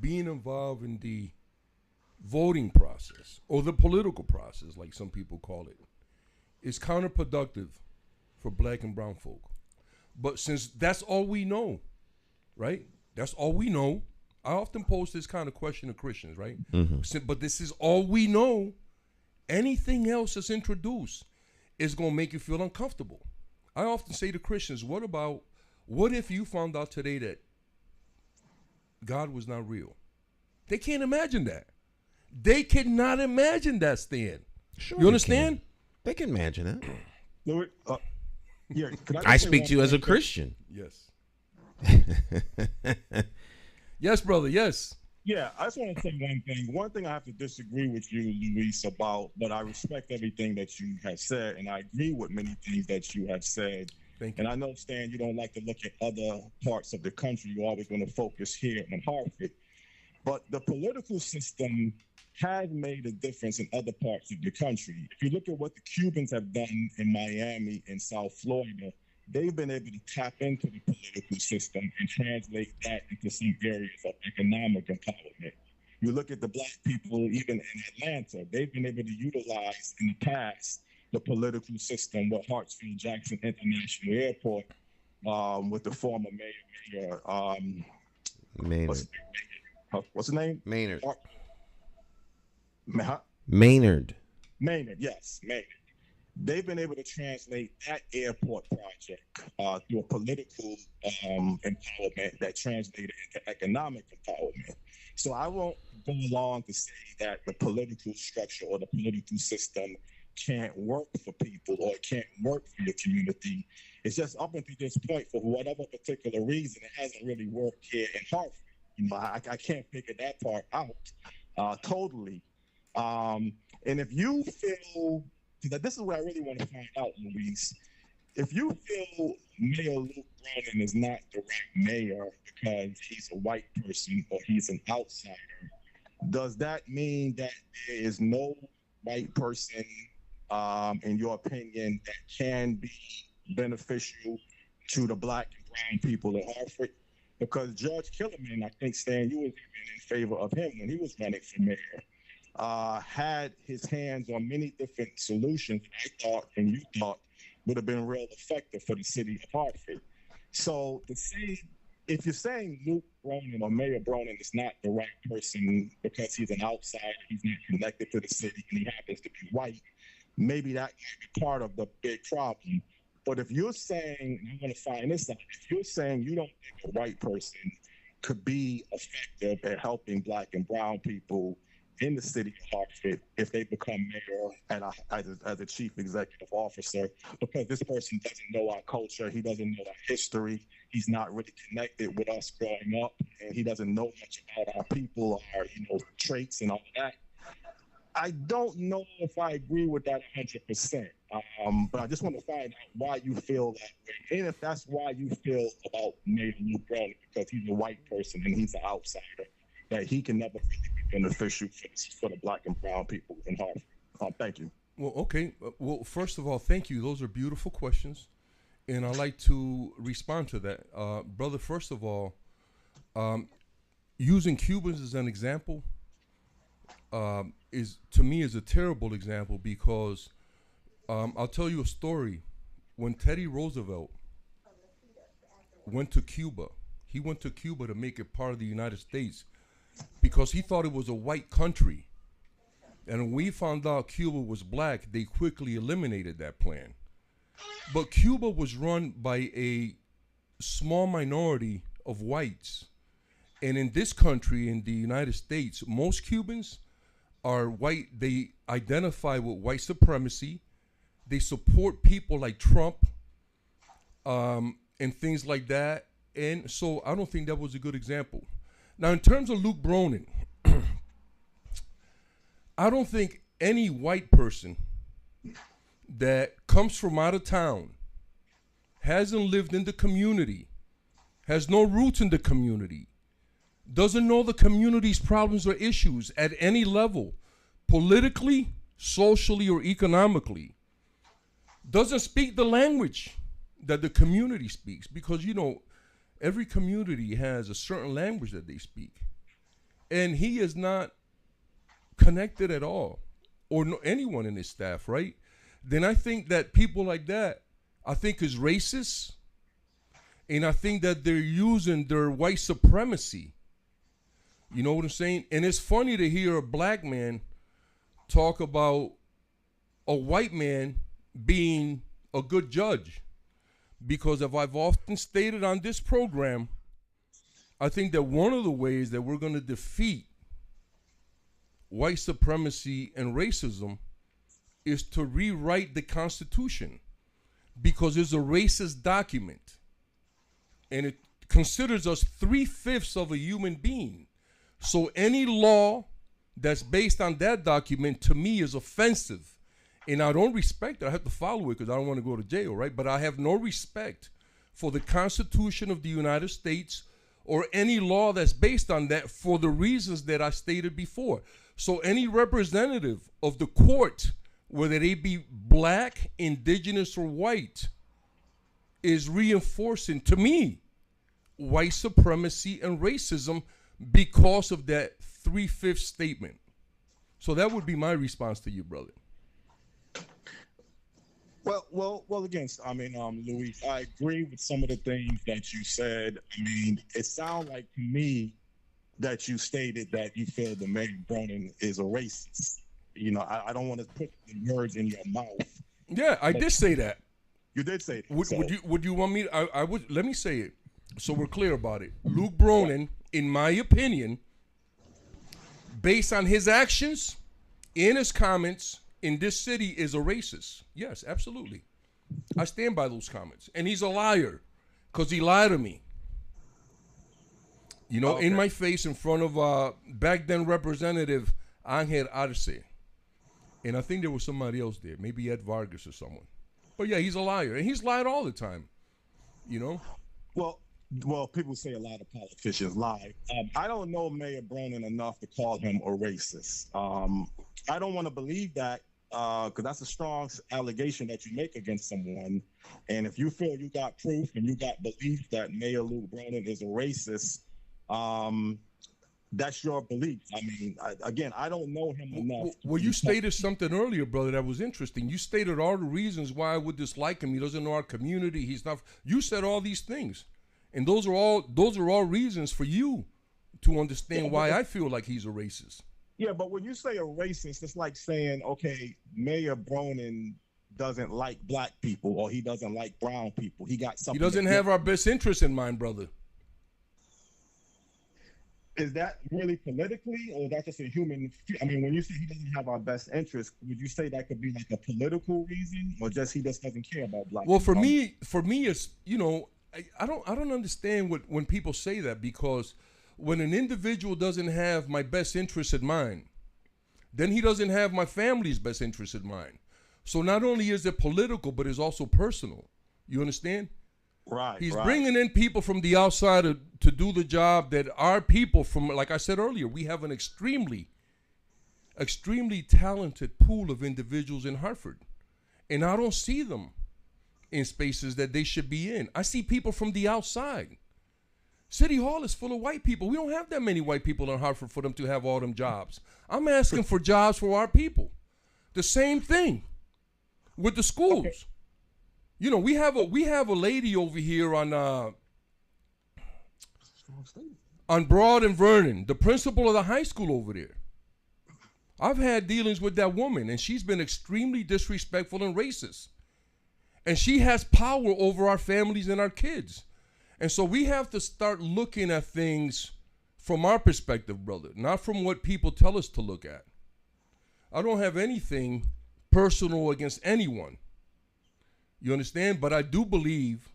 being involved in the voting process or the political process, like some people call it, is counterproductive for black and brown folk. But since that's all we know, right? That's all we know. I often pose this kind of question to Christians, right? But this is all we know. Anything else that's introduced is going to make you feel uncomfortable. I often say to Christians, what if you found out today that God was not real? They can't imagine that. They cannot imagine that, Stan.
Sure,
you understand?
They can imagine it.
Yeah,
I speak to you as a Christian.
Yes. Yes, brother, yes.
Yeah, I just want to say one thing. One thing I have to disagree with you, Luis, about, but I respect everything that you have said, and I agree with many things that you have said.
Thank you.
And I know, Stan, you don't like to look at other parts of the country. You're always going to focus here in Hartford. But the political system has made a difference in other parts of the country. If you look at what the Cubans have done in Miami and South Florida, they've been able to tap into the political system and translate that into some areas of economic empowerment. You look at the black people, even in Atlanta, they've been able to utilize in the past the political system with Hartsfield-Jackson International Airport, with the former mayor,
Maynard.
what's his name?
Maynard.
Maynard, yes, Maynard. They've been able to translate that airport project through a political empowerment that translated into economic empowerment. So I won't go along to say that the political structure or the political system can't work for people or it can't work for your community. It's just up until this point, for whatever particular reason, it hasn't really worked here in Hartford. You know, I can't figure that part out totally. And if you feel that, this is what I really want to find out, Luis. If you feel Mayor Luke Browning is not the right mayor because he's a white person or he's an outsider, does that mean that there is no white person, in your opinion, that can be beneficial to the black and brown people in Hartford? Because George Killerman, I think, Stan, you was even in favor of him when he was running for mayor, had his hands on many different solutions I thought and you thought would have been real effective for the city of Hartford. So to say, if you're saying Luke Browning or Mayor Browning is not the right person because he's an outsider, he's not connected to the city, and he happens to be white, maybe that might be part of the big problem. But if you're saying, I'm going to find this out, if you're saying you don't think a white person could be effective at helping black and brown people in the city of Hartford if they become mayor and as a chief executive officer, because this person doesn't know our culture, he doesn't know our history, he's not really connected with us growing up, and he doesn't know much about our people, our traits and all that. I don't know if I agree with that 100%, but I just want to find out why you feel that way, and if that's why you feel about Mayor Luke Browning, because he's a white person and he's an outsider, that he can never really be beneficial for the black and brown people in Hartford. Thank you.
Well, okay. Well, first of all, thank you. Those are beautiful questions, and I'd like to respond to that. Brother, first of all, using Cubans as an example is, to me, is a terrible example because I'll tell you a story. When Teddy Roosevelt went to Cuba, he went to Cuba to make it part of the United States because he thought it was a white country. And when we found out Cuba was black, they quickly eliminated that plan. But Cuba was run by a small minority of whites. And in this country, in the United States, most Cubans are white. They identify with white supremacy. They support people like Trump and things like that. And so I don't think that was a good example. Now, in terms of Luke Browning, I don't think any white person that comes from out of town, hasn't lived in the community, has no roots in the community, doesn't know the community's problems or issues at any level, politically, socially, or economically, doesn't speak the language that the community speaks. Because, every community has a certain language that they speak. And he is not connected at all, or anyone in his staff, right? Then I think that people like that, I think is racist. And I think that they're using their white supremacy. You know what I'm saying? And it's funny to hear a black man talk about a white man being a good judge. Because if I've often stated on this program, I think that one of the ways that we're going to defeat white supremacy and racism is to rewrite the Constitution, because it's a racist document and it considers us 3/5 of a human being. So any law that's based on that document to me is offensive, and I don't respect it. I have to follow it because I don't want to go to jail, right? But I have no respect for the Constitution of the United States or any law that's based on that, for the reasons that I stated before. So any representative of the court, whether they be black, indigenous, or white, is reinforcing, to me, white supremacy and racism because of that 3/5 statement. So that would be my response to you, brother.
Well. Again, I mean, Luis, I agree with some of the things that you said. I mean, it sounds like to me that you stated that you feel that Mayor Bronin is a racist. You know, I don't want to put the words in your mouth.
Yeah, I did say that.
You did say that.
Would you want me to, I would, let me say it so we're clear about it. Luke Bronin, in my opinion, based on his actions and his comments in this city, is a racist. Yes, absolutely. I stand by those comments. And he's a liar because he lied to me. You know, in my face in front of back then Representative Angel Arce. And I think there was somebody else there, maybe Ed Vargas or someone. But yeah, he's a liar. And he's lied all the time, you know?
Well, people say a lot of politicians lie. I don't know Mayor Bronin enough to call him a racist. I don't want to believe that because that's a strong allegation that you make against someone. And if you feel you got proof and you got belief that Mayor Luke Bronin is a racist, that's your belief. I mean, again, I don't know him enough.
Well, you stated something earlier, brother, that was interesting. You stated all the reasons why I would dislike him. He doesn't know our community. He's not. You said all these things, and those are all reasons for you to understand why I feel like he's a racist.
Yeah, but when you say a racist, it's like saying, okay, Mayor Bronin doesn't like black people or he doesn't like brown people. He got something.
He doesn't have our best interest in mind, brother.
Is that really politically, or is that just a human? I mean, when you say he doesn't have our best interest, would you say that could be like a political reason, or just he just doesn't care about black?
Well, for me, it's, you know, I don't understand when people say that, because when an individual doesn't have my best interest in mind, then he doesn't have my family's best interest in mind. So not only is it political, but it's also personal. You understand?
Right.
He's bringing in people from the outside to do the job that our people from, like I said earlier, we have an extremely talented pool of individuals in Hartford. And I don't see them in spaces that they should be in. I see people from the outside. City Hall is full of white people. We don't have that many white people in Hartford for them to have all them jobs. I'm asking for jobs for our people. The same thing with the schools. Okay. You know, we have a lady over here on Broad and Vernon, the principal of the high school over there. I've had dealings with that woman, and she's been extremely disrespectful and racist. And she has power over our families and our kids. And so we have to start looking at things from our perspective, brother, not from what people tell us to look at. I don't have anything personal against anyone. You understand? But I do believe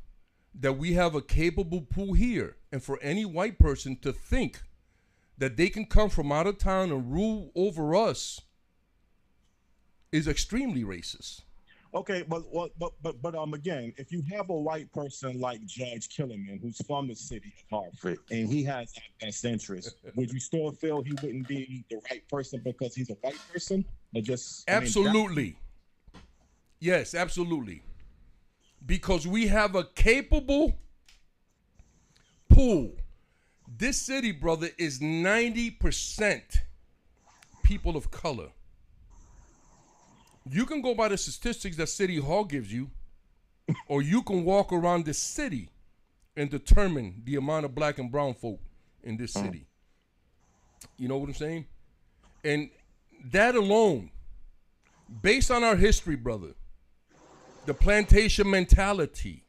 that we have a capable pool here. And for any white person to think that they can come from out of town and rule over us is extremely racist.
Okay, but again, if you have a white person like Judge Killerman, who's from the city of Hartford, and he has our best interest, would you still feel he wouldn't be the right person because he's a white person? Or just
absolutely. Yes, absolutely. Because we have a capable pool. This city, brother, is 90% people of color. You can go by the statistics that City Hall gives you, or you can walk around the city and determine the amount of black and brown folk in this city. You know what I'm saying? And that alone, based on our history, brother, the plantation mentality,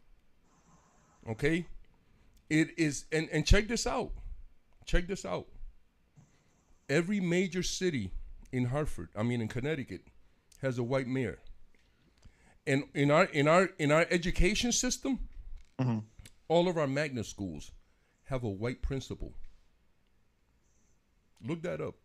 okay, it is, and check this out. Check this out. Every major city in Connecticut, has a white mayor. And in our education system, all of our magnet schools have a white principal. Look that up.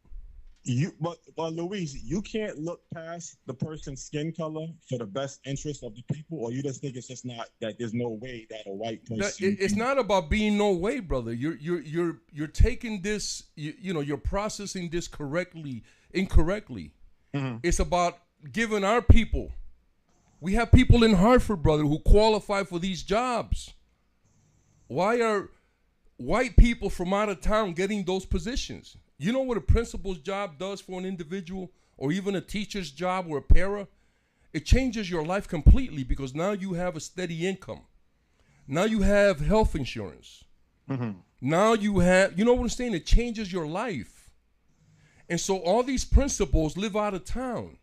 But Luis, you can't look past the person's skin color for the best interest of the people, or you just think it's just not that there's no way that a white person.
It's not about being no way, brother. You're taking this. You're processing this incorrectly. It's about giving our people. We have people in Hartford, brother, who qualify for these jobs. Why are white people from out of town getting those positions? You know what a principal's job does for an individual, or even a teacher's job or a para? It changes your life completely, because now you have a steady income. Now you have health insurance. Now you have, you know what I'm saying? It changes your life. And so all these principals live out of town.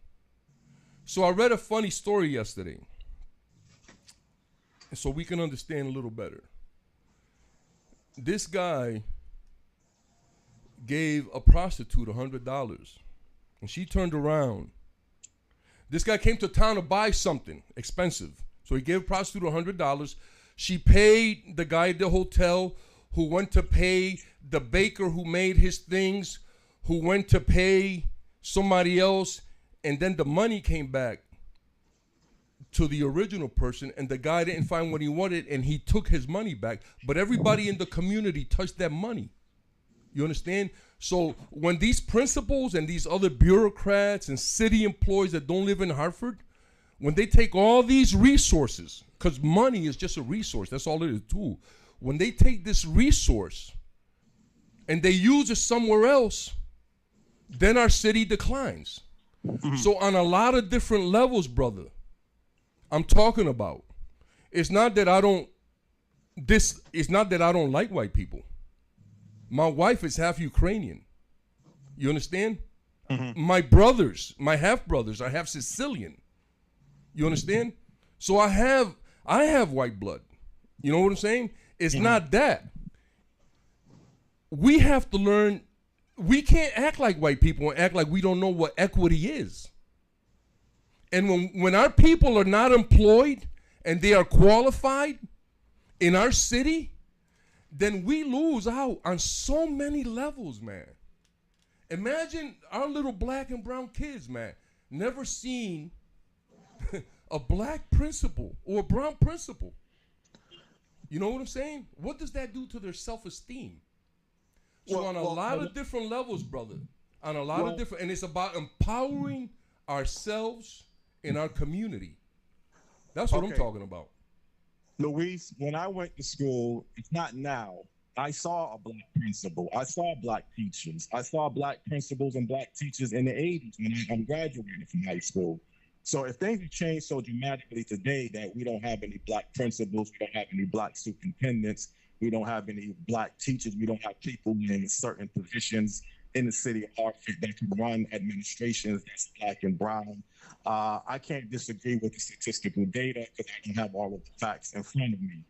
So I read a funny story yesterday, and so we can understand a little better. This guy gave a prostitute $100, and she turned around. This guy came to town to buy something expensive, so he gave a prostitute $100. She paid the guy at the hotel, who went to pay the baker who made his things, who went to pay somebody else, and then the money came back to the original person, and the guy didn't find what he wanted, and he took his money back. But everybody in the community touched that money. You understand? So when these principals and these other bureaucrats and city employees that don't live in Hartford, when they take all these resources, because money is just a resource, that's all it is, too. When they take this resource and they use it somewhere else, then our city declines. So on a lot of different levels, brother, I'm talking about, it's not that I don't like white people. My wife is half Ukrainian. You understand? My brothers, my half brothers, are half Sicilian. You understand? So I have white blood. You know what I'm saying? It's not that. We have to learn. We can't act like white people and act like we don't know what equity is. And when our people are not employed and they are qualified in our city, then we lose out on so many levels, man. Imagine our little black and brown kids, man, never seen a black principal or a brown principal. You know what I'm saying? What does that do to their self-esteem? So on a lot of different levels, brother, on a lot of different, and it's about empowering ourselves in our community. That's what I'm talking about.
Luis, when I went to school, it's not now. I saw a black principal. I saw black teachers. I saw black principals and black teachers in the 80s when I'm graduating from high school. So if things have changed so dramatically today that we don't have any black principals, we don't have any black superintendents, we don't have any black teachers, we don't have people in certain positions in the city of Hartford that can run administrations that's black and brown. I can't disagree with the statistical data because I don't have all of the facts in front of me.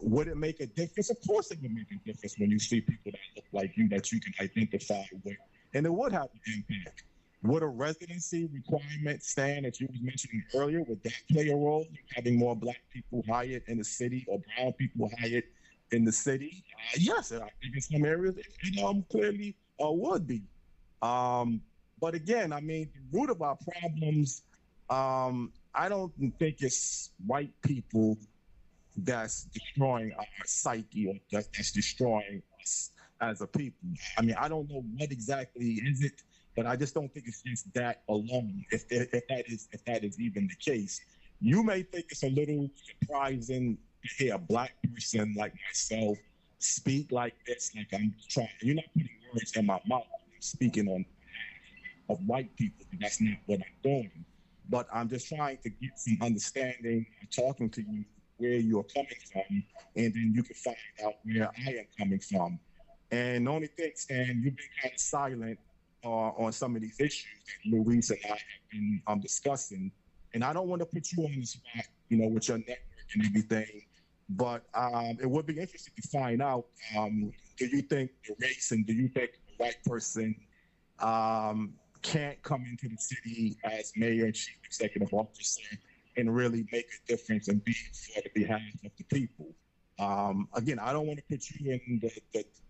Would it make a difference? Of course it would make a difference when you see people that look like you that you can identify with, and it would have an impact. Would a residency requirement stand, as you was mentioning earlier, would that play a role in having more black people hired in the city or brown people hired in the city? Yes, I think in some areas it clearly would be. But again, I mean, the root of our problems, I don't think it's white people that's destroying our psyche or that's destroying us as a people. I mean, I don't know what exactly is it, but I just don't think it's just that alone. If that is even the case, you may think it's a little surprising to hear a black person like myself speak like this, like I'm trying. You're not putting words in my mouth. I'm speaking on of white people. That's not what I'm doing. But I'm just trying to get some understanding, talking to you where you're coming from, and then you can find out where I am coming from. And the only thing, Stan, you've been kind of silent on some of these issues that Luis and I have been discussing. And I don't want to put you on the spot, with your network and everything. But it would be interesting to find out, do you think the race and do you think the white person can't come into the city as mayor and chief executive officer and really make a difference and be for the behalf of the people? Again, I don't want to put you in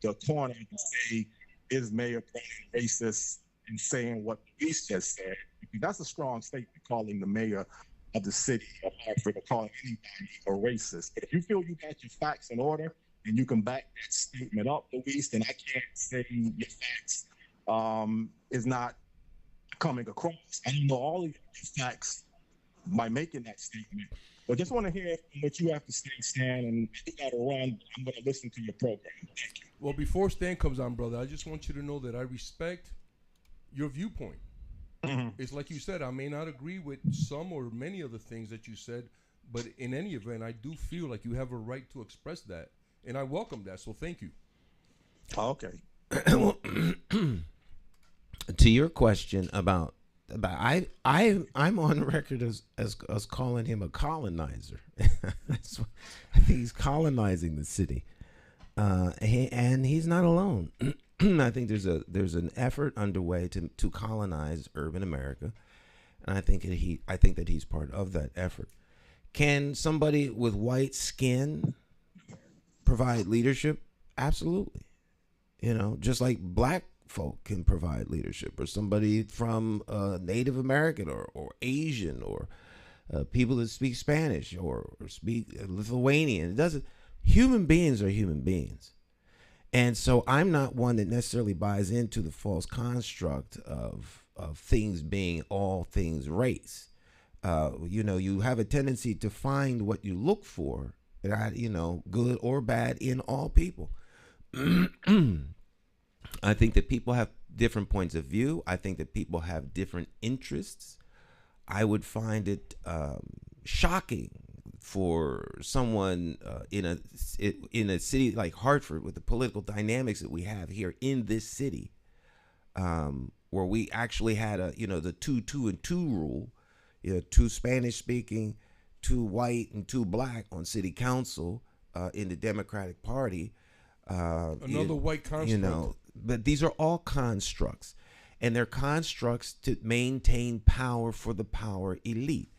the corner and say, is Mayor Bowen racist and saying what Luis just said? Because that's a strong statement, calling the mayor of the city of Hartford or calling anybody a racist. But if you feel you got your facts in order and you can back that statement up, Luis, then I can't say your facts is not coming across. I don't know all of your facts by making that statement. But just want to hear what you have to say, Stan, and I think that'll run. I'm going to listen to your program. Thank you.
Well, before Stan comes on, brother, I just want you to know that I respect your viewpoint. Mm-hmm. It's like you said, I may not agree with some or many of the things that you said, but in any event, I do feel like you have a right to express that, and I welcome that, so thank you.
Okay.
To your question about I'm on record as calling him a colonizer. I think he's colonizing the city, and he's not alone. I think there's an effort underway to colonize urban America, and I think that he's part of that effort. Can somebody with white skin provide leadership? Absolutely. Just like black folk can provide leadership, or somebody from Native American or Asian, or people that speak Spanish or speak Lithuanian. It doesn't. Human beings are human beings. And so I'm not one that necessarily buys into the false construct of things being all things race. You have a tendency to find what you look for, good or bad in all people. I think that people have different points of view. I think that people have different interests. I would find it shocking for someone in a city like Hartford, with the political dynamics that we have here in this city, where we actually had the 2-2-2 rule, 2 Spanish speaking, 2 white and 2 black on city council in the Democratic Party.
Another white construct.
But these are all constructs, and they're constructs to maintain power for the power elite.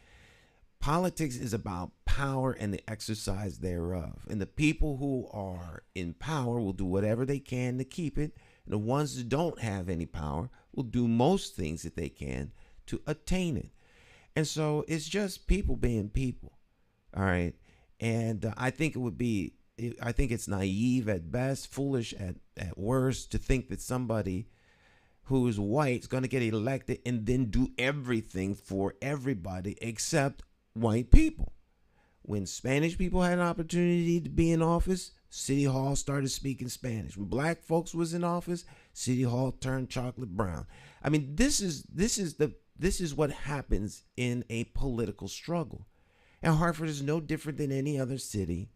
Politics is about power and the exercise thereof. And the people who are in power will do whatever they can to keep it. And the ones that don't have any power will do most things that they can to attain it. And so it's just people being people. All right. And I think it's naive at best, foolish at worst, to think that somebody who's white is going to get elected and then do everything for everybody except white people. When Spanish people had an opportunity to be in office, City Hall started speaking Spanish. When black folks was in office, City Hall turned chocolate brown. I mean, this is what happens in a political struggle. And Hartford is no different than any other city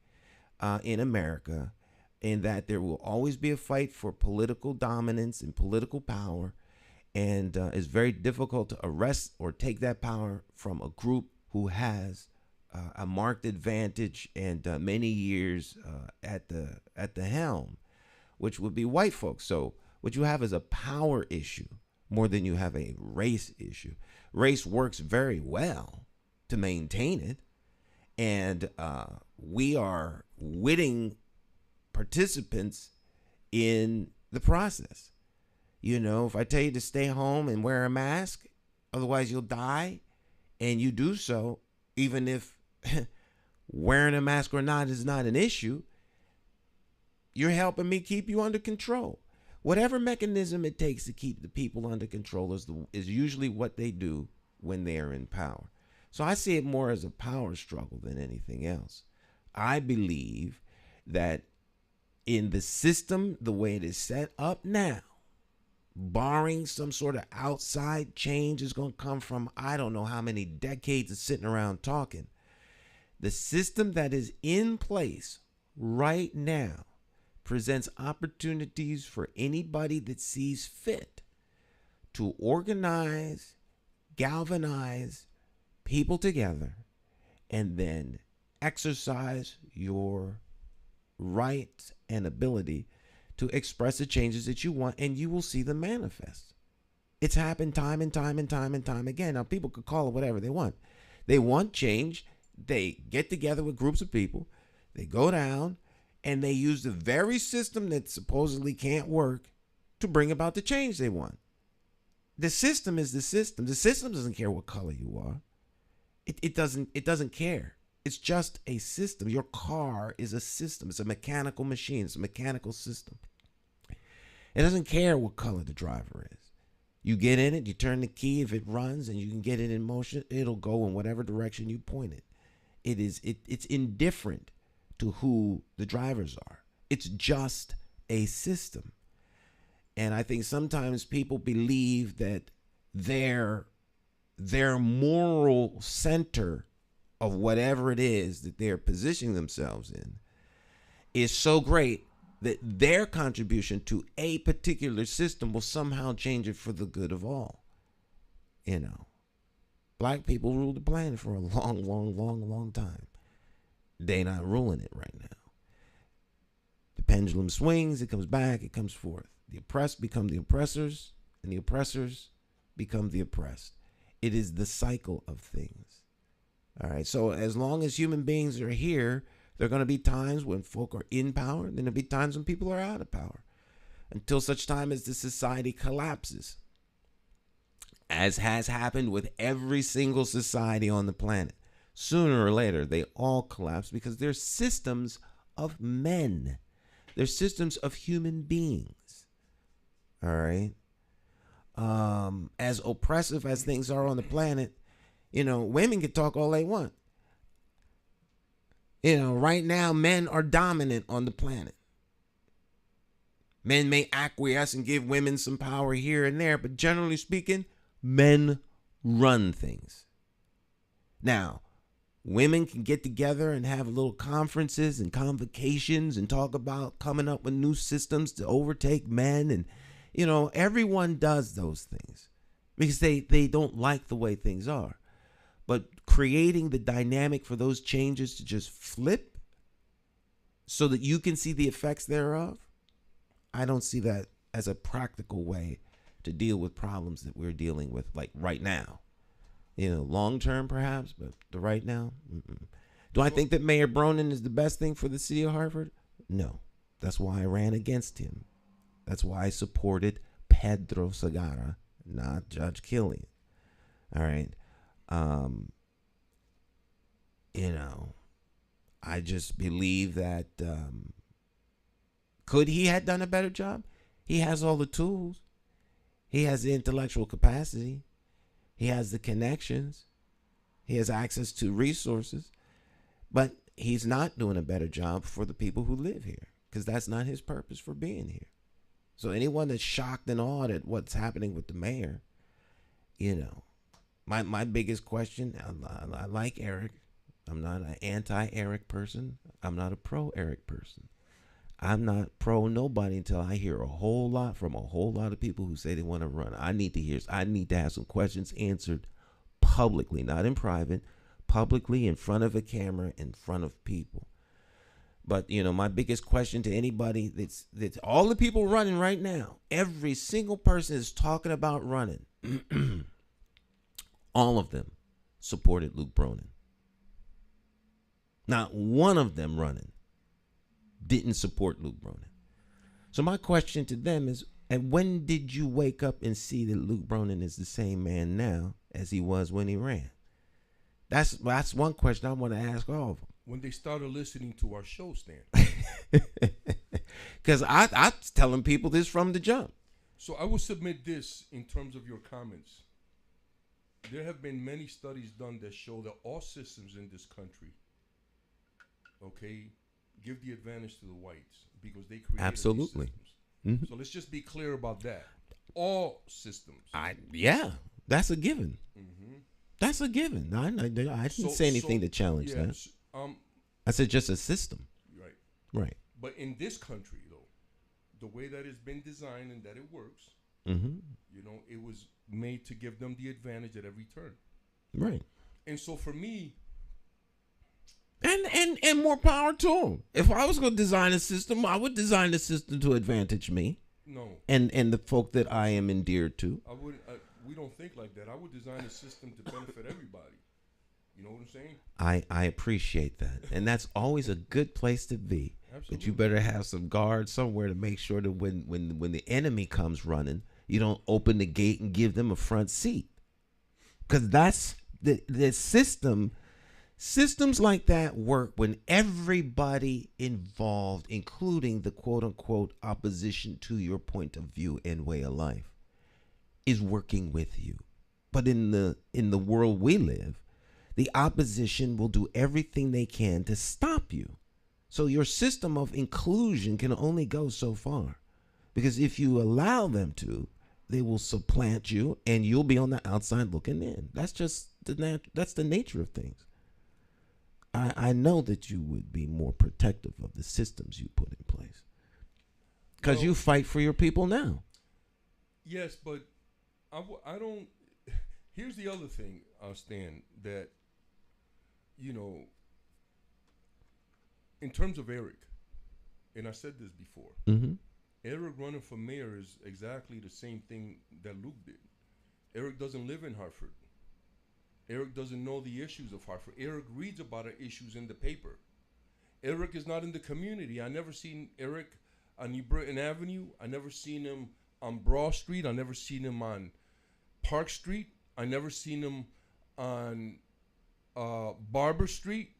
in America, in that there will always be a fight for political dominance and political power, and it's very difficult to arrest or take that power from a group who has a marked advantage and many years at the helm, which would be white folks. So what you have is a power issue more than you have a race issue. Race works very well to maintain it, and we are witting participants in the process. If I tell you to stay home and wear a mask, otherwise you'll die, and you do so, even if wearing a mask or not is not an issue, you're helping me keep you under control. Whatever mechanism it takes to keep the people under control is usually what they do when they're in power. So I see it more as a power struggle than anything else. I believe that in the system, the way it is set up now, barring some sort of outside change is going to come from I don't know how many decades of sitting around talking. The system that is in place right now presents opportunities for anybody that sees fit to organize, galvanize people together, and then exercise your right and ability to express the changes that you want, and you will see them manifest. It's happened time and time and time and time again. Now, people could call it whatever they want. They want change. They get together with groups of people. They go down, and they use the very system that supposedly can't work to bring about the change they want. The system is the system. The system doesn't care what color you are. It doesn't care. It's just a system. Your car is a system. It's a mechanical machine. It's a mechanical system. It doesn't care what color the driver is. You get in it, you turn the key. If it runs and you can get it in motion, it'll go in whatever direction you point it. It's indifferent to who the drivers are. It's just a system. And I think sometimes people believe that their moral center of whatever it is that they're positioning themselves in is so great that their contribution to a particular system will somehow change it for the good of all. You know, black people ruled the planet for a long time. They not ruling it right now. The pendulum swings, it comes back, it comes forth. The oppressed become the oppressors, and the oppressors become the oppressed. It is the cycle of things. All right, so as long as human beings are here, there are going to be times when folk are in power, and then there'll be times when people are out of power, until such time as the society collapses, as has happened with every single society on the planet. Sooner or later, they all collapse because they're systems of men. They're systems of human beings. All right? As oppressive as things are on the planet, you know, women can talk all they want. You know, right now, men are dominant on the planet. Men may acquiesce and give women some power here and there, but generally speaking, men run things. Now, women can get together and have little conferences and convocations and talk about coming up with new systems to overtake men. And, you know, everyone does those things because they don't like the way things are. But creating the dynamic for those changes to just flip so that you can see the effects thereof, I don't see that as a practical way to deal with problems that we're dealing with, like right now. You know, long term perhaps, but the right now, Do I think that Mayor Bronin is the best thing for the city of Hartford? No. That's why I ran against him. That's why I supported Pedro Segarra, not Judge Killian. All right. You know, I just believe that could he have done a better job? He has all the tools. He has the intellectual capacity. He has the connections. He has access to resources. But he's not doing a better job for the people who live here because that's not his purpose for being here. So anyone that's shocked and awed at what's happening with the mayor, you know, my biggest question, I like Eric. I'm not an anti-Eric person. I'm not a pro-Eric person. I'm not pro nobody until I hear a whole lot from a whole lot of people who say they want to run. I need to have some questions answered publicly, not in private, publicly in front of a camera, in front of people. But, you know, my biggest question to anybody that's all the people running right now, every single person is talking about running. All of them supported Luke Bronin. Not one of them running didn't support Luke Bronin. So my question to them is, and when did you wake up and see that Luke Bronin is the same man now as he was when he ran? That's one question I want to ask all of them.
When they started listening to our show, Stan.
Because I'm telling people this from the jump.
So I will submit this in terms of your comments. There have been many studies done that show that all systems in this country, okay, give the advantage to the whites because they created
Absolutely.
these systems.
Mm-hmm.
So let's just be clear about that. All systems.
That's a given.
Mm-hmm.
That's a given. I didn't say anything to challenge that. I said just a system.
Right.
Right.
But in this country, though, the way that it's been designed and that it works, it was made to give them the advantage at every turn.
Right.
And so for me,
and more power to them. If I was going to design a system, I would design a system to advantage me.
No.
And the folk that I am endeared to.
I wouldn't. We don't think like that. I would design a system to benefit everybody. You know what I'm saying?
I appreciate that, and that's always a good place to be.
Absolutely.
But you better have some guards somewhere to make sure that when the enemy comes running, you don't open the gate and give them a front seat, because that's the system. Systems like that work when everybody involved, including the quote unquote opposition to your point of view and way of life, is working with you. But in the world we live, the opposition will do everything they can to stop you. So your system of inclusion can only go so far, because if you allow them to, they will supplant you and you'll be on the outside looking in. That's just that's the nature of things. I know that you would be more protective of the systems you put in place, because you fight for your people now.
Yes, but I don't. Here's the other thing, Stan, that, in terms of Eric, and I said this before, Eric running for mayor is exactly the same thing that Luke did. Eric doesn't live in Hartford. Eric doesn't know the issues of Hartford. Eric reads about our issues in the paper. Eric is not in the community. I never seen Eric on New Britain Avenue. I never seen him on Broad Street. I never seen him on Park Street. I never seen him on Barber Street.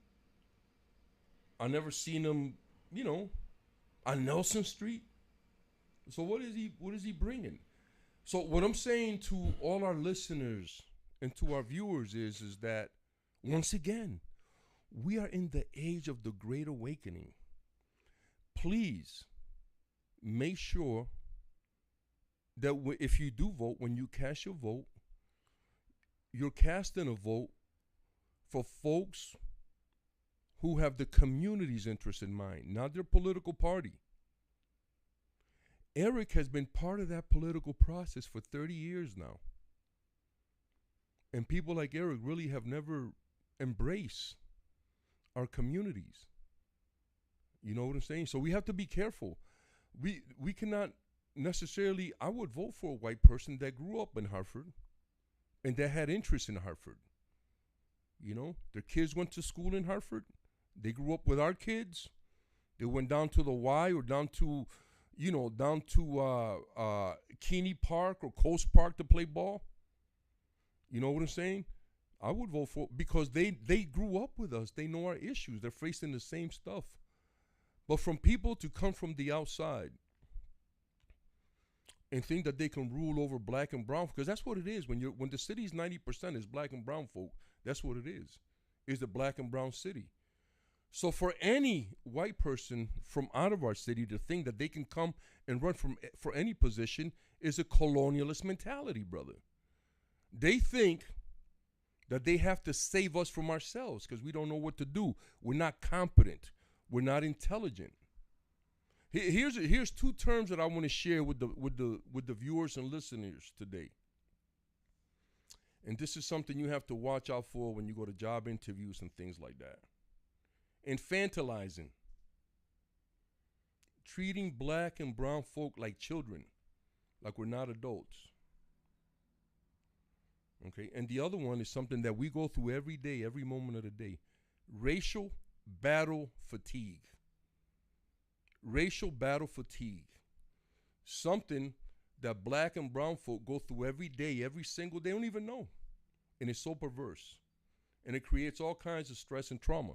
I never seen him, on Nelson Street. So what is he bringing? So what I'm saying to all our listeners and to our viewers is that, once again, we are in the age of the Great Awakening. Please make sure that if you do vote, when you cast your vote, you're casting a vote for folks who have the community's interest in mind, not their political party. Eric has been part of that political process for 30 years now. And people like Eric really have never embraced our communities. You know what I'm saying? So we have to be careful. We cannot necessarily, I would vote for a white person that grew up in Hartford and that had interest in Hartford. Their kids went to school in Hartford. They grew up with our kids. They went down to the Y or down to Keeney Park or Coast Park to play ball. You know what I'm saying? I would vote for, because they grew up with us. They know our issues. They're facing the same stuff. But from people to come from the outside and think that they can rule over black and brown, because that's what it is. When the city's 90% is black and brown folk, that's what it is. It's the black and brown city. So for any white person from out of our city to think that they can come and run for any position is a colonialist mentality, brother. They think that they have to save us from ourselves because we don't know what to do. We're not competent. We're not intelligent. Here's two terms that I want to share with the viewers and listeners today. And this is something you have to watch out for when you go to job interviews and things like that. Infantilizing. Treating black and brown folk like children, like we're not adults. Okay, and the other one is something that we go through every day, every moment of the day. Racial battle fatigue. Racial battle fatigue. Something that black and brown folk go through every day, every single day, don't even know. And it's so perverse. And it creates all kinds of stress and trauma.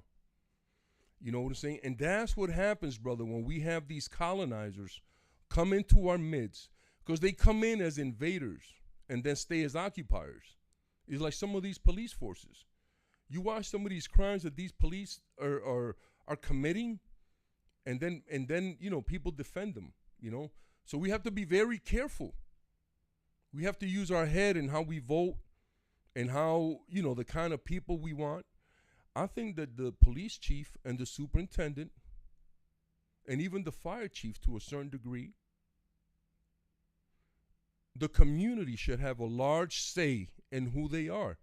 You know what I'm saying? And that's what happens, brother, when we have these colonizers come into our midst, because they come in as invaders and then stay as occupiers. It's like some of these police forces. You watch some of these crimes that these police are committing, and then people defend them. So we have to be very careful. We have to use our head in how we vote and how the kind of people we want. I think that the police chief and the superintendent and even the fire chief to a certain degree, the community should have a large say in who they are,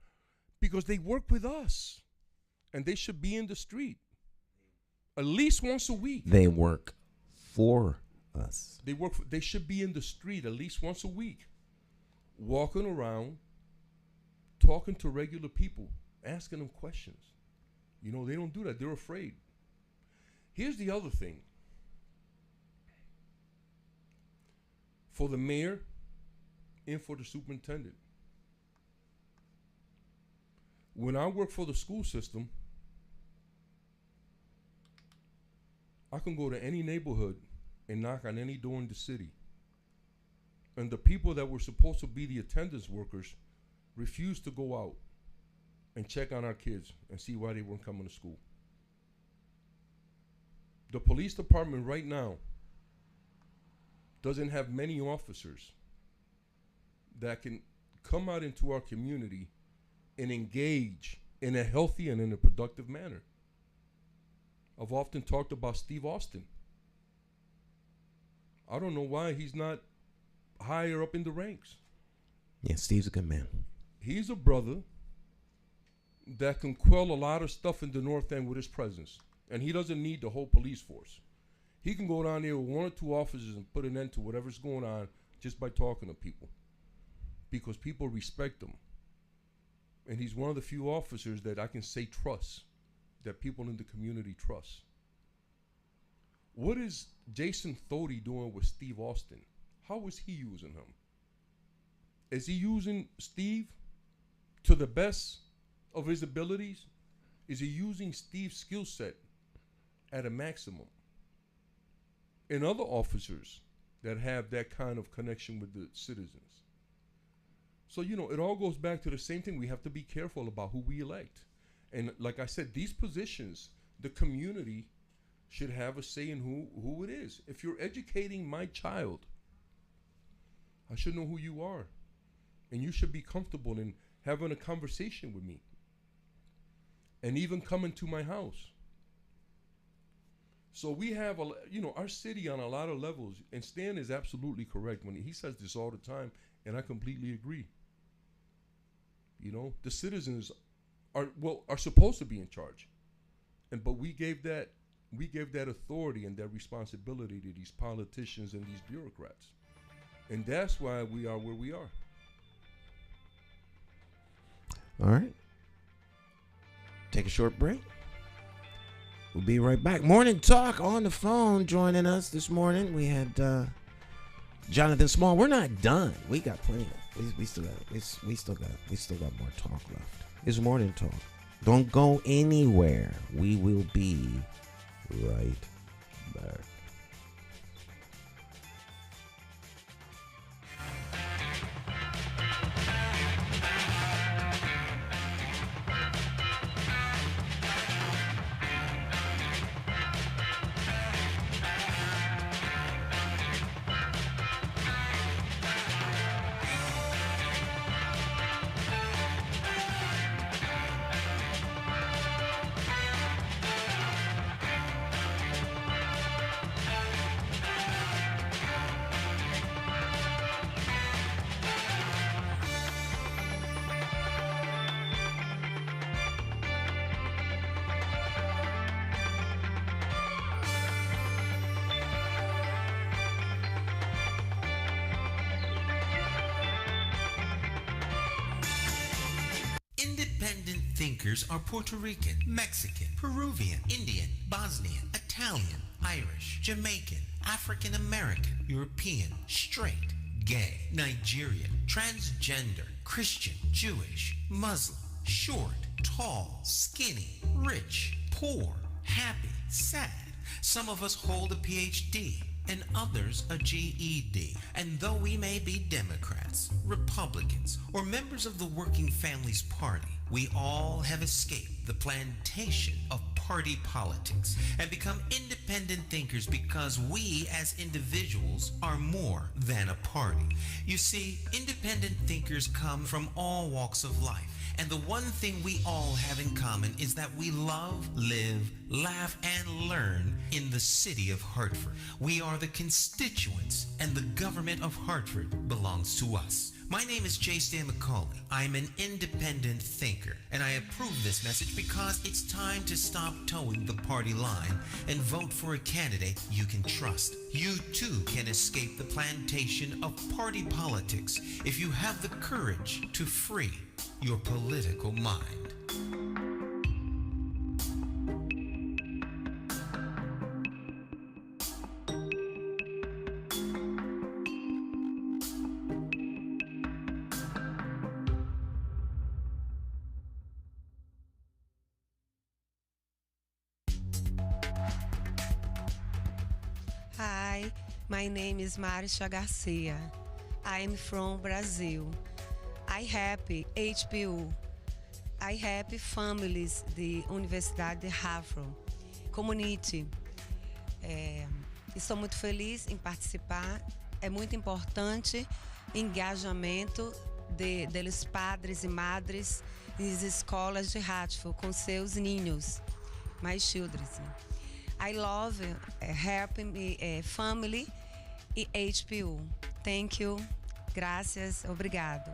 because they work with us and they should be in the street at least once a week.
They work for us.
They should be in the street at least once a week, walking around, talking to regular people, asking them questions. They don't do that. They're afraid. Here's the other thing. For the mayor and for the superintendent, when I work for the school system, I can go to any neighborhood and knock on any door in the city. And the people that were supposed to be the attendance workers refused to go out and check on our kids and see why they weren't coming to school. The police department right now doesn't have many officers that can come out into our community and engage in a healthy and in a productive manner. I've often talked about Steve Austin. I don't know why he's not higher up in the ranks.
Yeah, Steve's a good man.
He's a brother that can quell a lot of stuff in the North End with his presence. And he doesn't need the whole police force. He can go down there with one or two officers and put an end to whatever's going on just by talking to people, because people respect him. And he's one of the few officers that I can say trust, that people in the community trust. What is Jason Thody doing with Steve Austin? How is he using him? Is he using Steve to the best of his abilities? Is he using Steve's skill set at a maximum? And other officers that have that kind of connection with the citizens. So, it all goes back to the same thing. We have to be careful about who we elect. And like I said, these positions, the community should have a say in who it is. If you're educating my child, I should know who you are. And you should be comfortable in having a conversation with me. And even coming to my house. So we have, our city on a lot of levels, and Stan is absolutely correct when he says this all the time, and I completely agree. The citizens are supposed to be in charge, but we gave that authority and that responsibility to these politicians and these bureaucrats, and that's why we are where we are.
All right. Take a short break. We'll be right back. Morning Talk on the phone joining us this morning. We had Jonathan Small. We're not done. We got plenty. We still got more talk left. It's Morning Talk. Don't go anywhere. We will be right back.
Independent thinkers are Puerto Rican, Mexican, Peruvian, Indian, Bosnian, Italian, Irish, Jamaican, African American, European, straight, gay, Nigerian, transgender, Christian, Jewish, Muslim, short, tall, skinny, rich, poor, happy, sad. Some of us hold a PhD and others a GED. And though we may be Democrats, Republicans, or members of the Working Families Party, we all have escaped the plantation of party politics and become independent thinkers, because we as individuals are more than a party. You see, independent thinkers come from all walks of life. And the one thing we all have in common is that we love, live, laugh, and learn in the city of Hartford. We are the constituents, and the government of Hartford belongs to us. My name is J. Stan McCauley. I'm an independent thinker, and I approve this message because it's time to stop towing the party line and vote for a candidate you can trust. You too can escape the plantation of party politics if you have the courage to free your political mind.
Hi, my name is Marisha Garcia. I am from Brazil. I help HPU. I help families de Universidade de Hartford, community. Estou muito feliz em participar. É muito importante o engajamento deles padres e madres nas escolas de Hartford com seus ninhos, my children. I love helping family e HPU. Thank you. Gracias. Obrigado.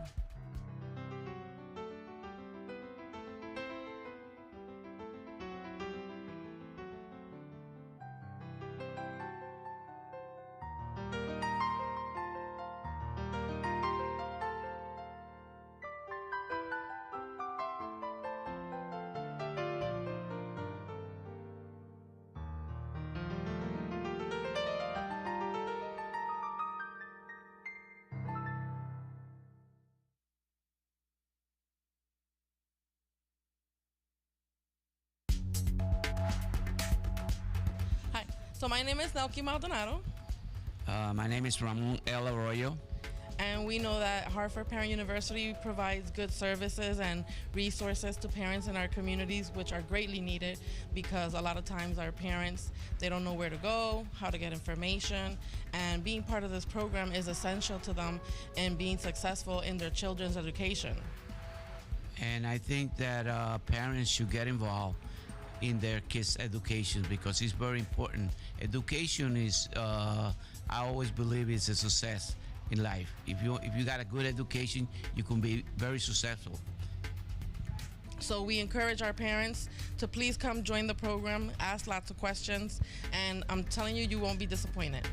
So my name is Nelky Maldonado.
My name is Ramon El Arroyo.
And we know that Hartford Parent University provides good services and resources to parents in our communities, which are greatly needed because a lot of times our parents, they don't know where to go, how to get information, and being part of this program is essential to them in being successful in their children's education.
And I think that parents should get involved in their kids' education because it's very important. Education is, I always believe, is a success in life. If you got a good education, you can be very successful.
So we encourage our parents to please come join the program, ask lots of questions, and I'm telling you, you won't be disappointed.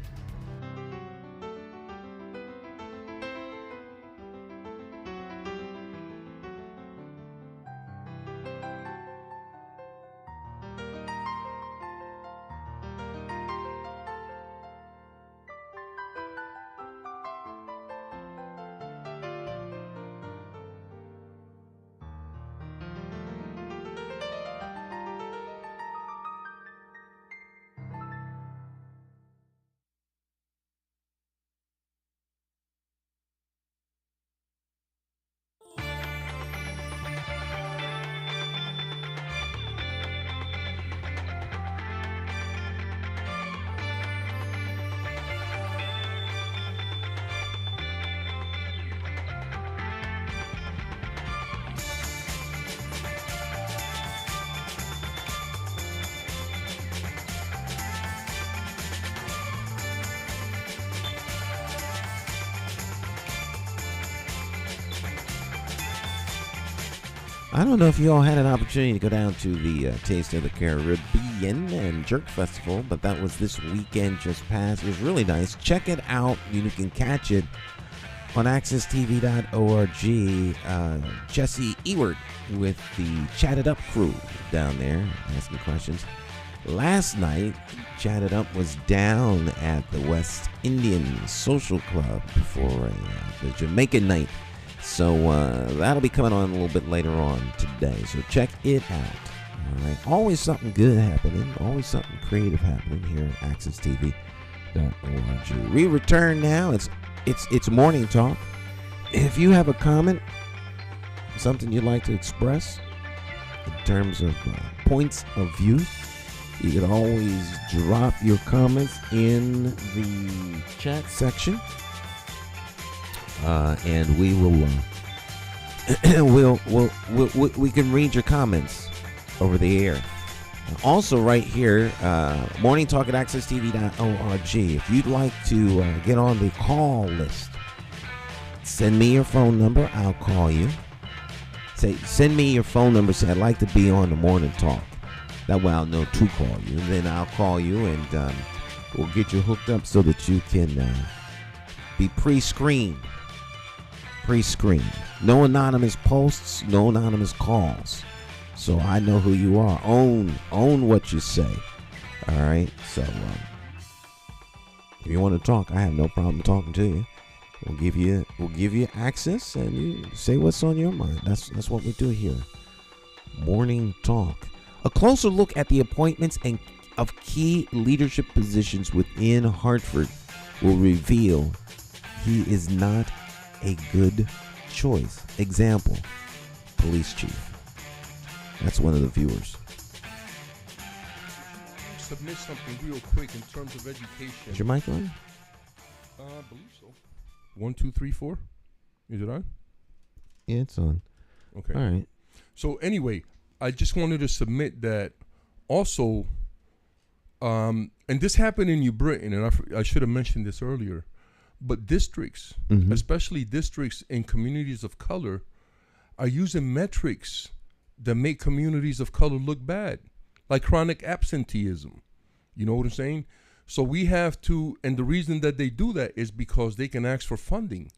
I don't know if you all had an opportunity to go down to the Taste of the Caribbean and Jerk Festival, but that was this weekend just past. It was really nice. Check it out. You can catch it on accesstv.org. Jesse Ewert with the Chatted Up crew down there asking questions. Last night, Chatted Up was down at the West Indian Social Club for the Jamaican night. So that'll be coming on a little bit later on today. So check it out. All right. Always something good happening. Always something creative happening here at accesstv.org. We return now. It's Morning Talk. If you have a comment, something you'd like to express, terms of points of view. You can always drop your comments in the chat section, and we will we can read your comments over the air. Also, right here, morningtalk at accesstv.org. If you'd like to get on the call list, send me your phone number. I'll call you. Send me your phone number. Say, I'd like to be on the Morning Talk. That way I'll know to call you. And then I'll call you, and we'll get you hooked up so that you can be pre-screened. Pre-screened. No anonymous posts, no anonymous calls. So I know who you are. Own what you say. All right. So if you want to talk, I have no problem talking to you. We'll give you access, and you say what's on your mind. That's what we do here. Morning Talk. A closer look at the appointments and of key leadership positions within Hartford will reveal he is not a good choice. Example: police chief. That's one of the viewers.
Submit something real quick in terms of education.
Is your mic on?
I believe so. 1, 2, 3, 4. Is it on?
Yeah, it's on.
Okay.
All right.
So anyway, I just wanted to submit that also, and this happened in New Britain, and I should have mentioned this earlier, but districts, especially districts in communities of color, are using metrics that make communities of color look bad, like chronic absenteeism. You know what I'm saying? So we have to, and the reason that they do that is because they can ask for funding.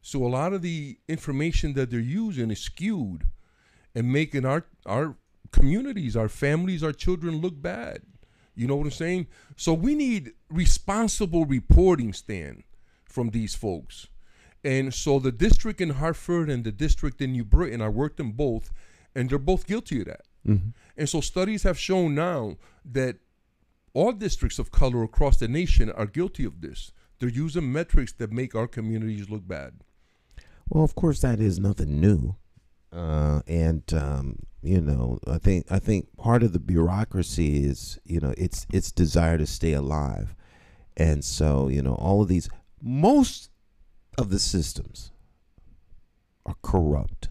So a lot of the information that they're using is skewed and making our communities, our families, our children look bad. You know what I'm saying? So we need responsible reporting, Stan, from these folks. And so the district in Hartford and the district in New Britain, I worked in both, and they're both guilty of that. And so studies have shown now that all districts of color across the nation are guilty of this. They're using metrics that make our communities look bad.
Well, of course, that is nothing new. You know, I think part of the bureaucracy is, you know, it's desire to stay alive. And so, you know, all of these, most of the systems are corrupt,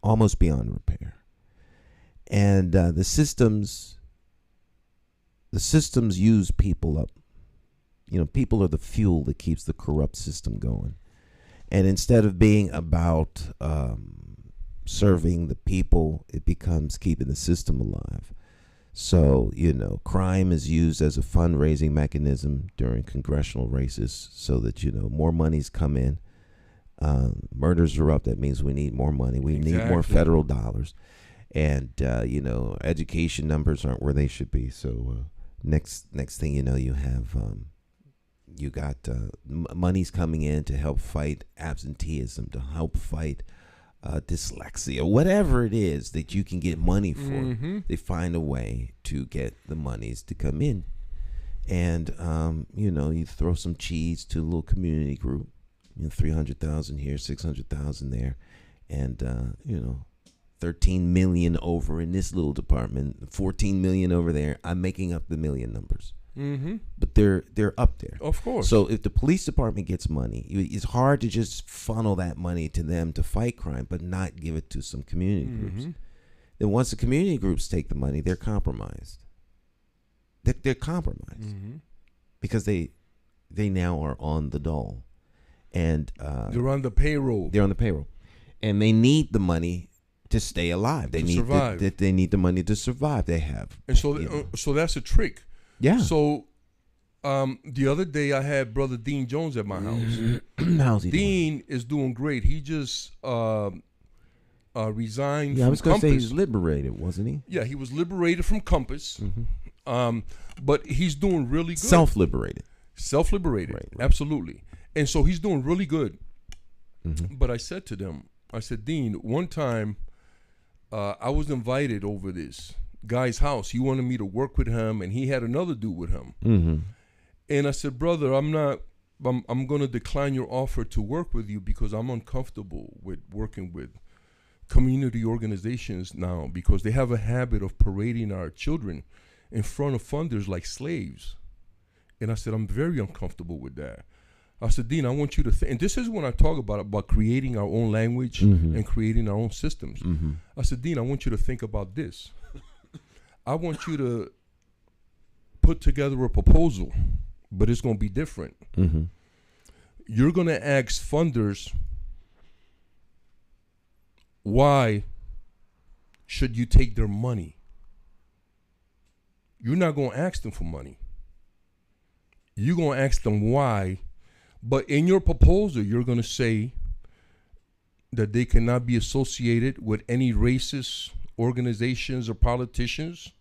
almost beyond repair. And the systems use people up. You know, people are the fuel that keeps the corrupt system going. And instead of being about serving the people, it becomes keeping the system alive. So, you know, crime is used as a fundraising mechanism during congressional races so that, you know, more money's come in. Murders are up. That means we need more money. We need more federal dollars. And, you know, education numbers aren't where they should be. So next thing you know, you have you got money's coming in to help fight absenteeism, to help fight dyslexia, whatever it is that you can get money for. They find a way to get the monies to come in. And, you know, you throw some cheese to a little community group, you know, 300,000 here, 600,000 there. And, you know, 13 million over in this little department, 14 million over there. I'm making up the million numbers. But they're up there.
Of course.
So if the police department gets money, it's hard to just funnel that money to them to fight crime, but not give it to some community groups. Then once the community groups take the money, they're compromised. They're compromised because they now are on the dole, and
they're on the payroll.
They're on the payroll, and they need the money to stay alive. They need survive. They need the money to survive. They have,
and so so that's a trick.
Yeah.
So, the other day I had Brother Dean Jones at my house.
How's he
Dean is doing great. He just resigned.
Yeah,
from
I was going to say
Compass.
he's liberated, wasn't he?
Yeah, he was liberated from Compass. But he's doing really good.
Self-liberated.
Self-liberated, right. Absolutely. And so he's doing really good. But I said to them, I said, Dean, one time I was invited over this guy's house. He wanted me to work with him, and he had another dude with him. And I said, brother, I'm going to decline your offer to work with you because I'm uncomfortable with working with community organizations now because they have a habit of parading our children in front of funders like slaves. And I said, I'm very uncomfortable with that. I said, Dean, I want you to think, and this is when I talk about creating our own language and creating our own systems. I said, Dean, I want you to think about this. I want you to put together a proposal, but it's going to be different. You're going to ask funders, why should you take their money? You're not going to ask them for money. You're going to ask them why. But in your proposal, you're going to say that they cannot be associated with any racist organizations or politicians.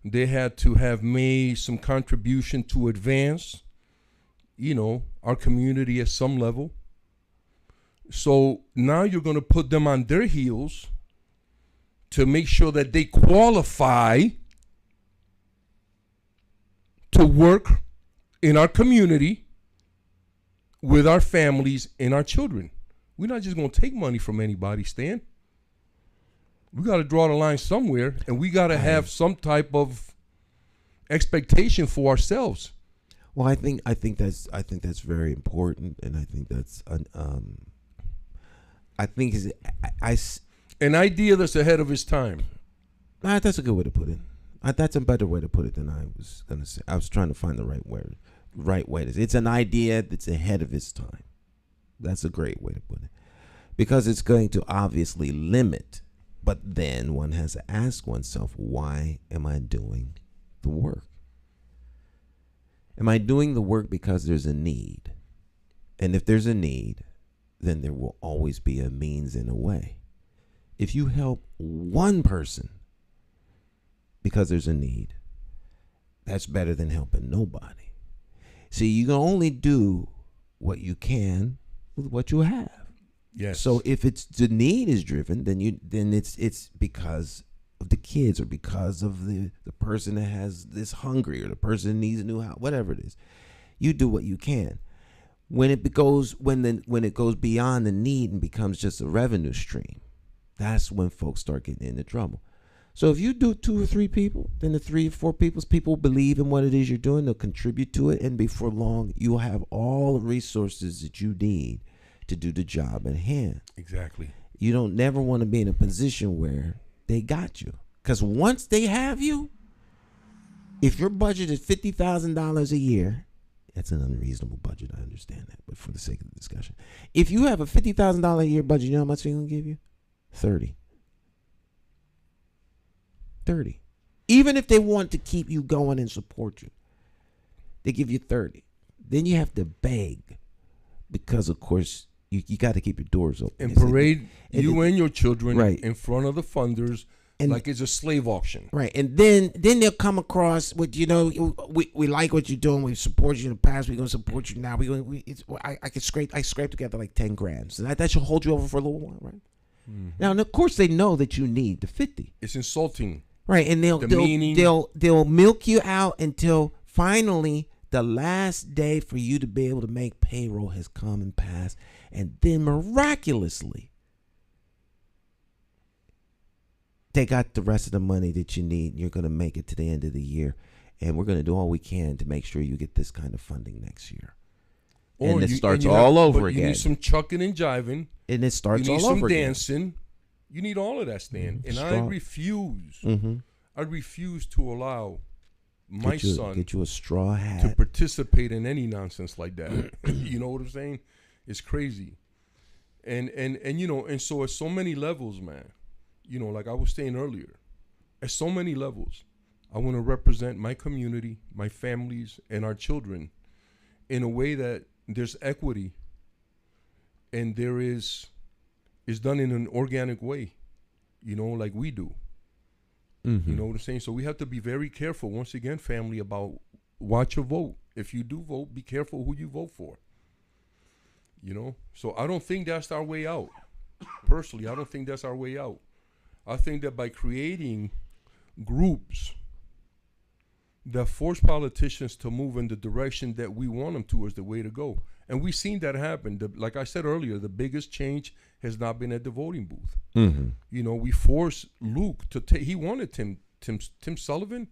They had to have made some contribution to advance, our community at some level. So now you're going to put them on their heels to make sure that they qualify to work in our community with our families and our children. We're not just going to take money from anybody, Stan. We got to draw the line somewhere, and we got to have some type of expectation for ourselves.
Well, I think that's very important, and I think that's
an idea that's ahead of its time.
That's a good way to put it. That's a better way to put it than I was gonna say. I was trying to find the right word. It's an idea that's ahead of its time. That's a great way to put it, because it's going to obviously limit. But then one has to ask oneself, why am I doing the work? Am I doing the work because there's a need? And if there's a need, then there will always be a means and a way. If you help one person because there's a need, that's better than helping nobody. See, you can only do what you can with what you have.
Yes.
So if it's the need is driven, then it's because of the kids, or because of the person that has this hungry, or the person that needs a new house, whatever it is. You do what you can. When it goes beyond the need and becomes just a revenue stream, that's when folks start getting into trouble. So if you do 2 or 3 people, then the 3 or 4 people believe in what it is you're doing, they'll contribute to it, and before long, you'll have all the resources that you need to do the job at hand.
Exactly.
You don't never want to be in a position where they got you, because once they have you, if your budget is $50,000 a year, that's an unreasonable budget. I understand that, but for the sake of the discussion, if you have a $50,000 a year budget, you know how much they're gonna give you? 30. Even if they want to keep you going and support you, they give you 30. Then you have to beg, because of course you got to keep your doors open
and parade you and your children in front of the funders, and like it's a slave auction.
Right. And then they'll come across with, we like what you're doing, we support you in the past, we're gonna support you now. I scrape together like 10 grand. So that should hold you over for a little while, right? Mm-hmm. Now, and of course they know that you need the 50.
It's insulting.
Right, and they'll milk you out until finally the last day for you to be able to make payroll has come and passed, and then miraculously they got the rest of the money that you need, and you're going to make it to the end of the year, and we're going to do all we can to make sure you get this kind of funding next year. And it starts all over again.
You need some chucking and jiving,
and it starts all over again.
You need some dancing. You need all of that, Stan. And I refuse. I refuse to allow my son
get you a straw hat
to participate in any nonsense like that. You know what I'm saying? It's crazy. And so at so many levels, man, like I was saying earlier, at so many levels, I want to represent my community, my families, and our children in a way that there's equity and there is done in an organic way, like we do. You know what I'm saying? So we have to be very careful, once again, family, about watch your vote. If you do vote, be careful who you vote for. So I don't think that's our way out. Personally, I don't think that's our way out. I think that by creating groups that force politicians to move in the direction that we want them to is the way to go. And we've seen that happen. Like I said earlier, the biggest change has not been at the voting booth. You know, we forced Luke to take, he wanted Tim Sullivan.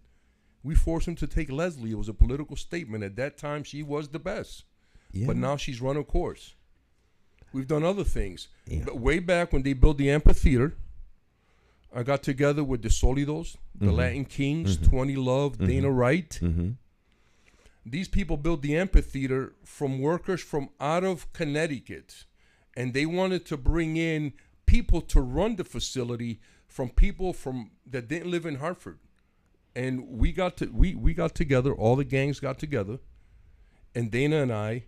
We forced him to take Leslie. It was a political statement. At that time, she was the best. Yeah. But now she's run a course. We've done other things. Yeah. But way back when they built the amphitheater, I got together with the Sólidos, the Latin Kings, 20 Love, Dana Wright. These people built the amphitheater from workers from out of Connecticut. And they wanted to bring in people to run the facility from people that didn't live in Hartford. And we got together, all the gangs got together, and Dana and I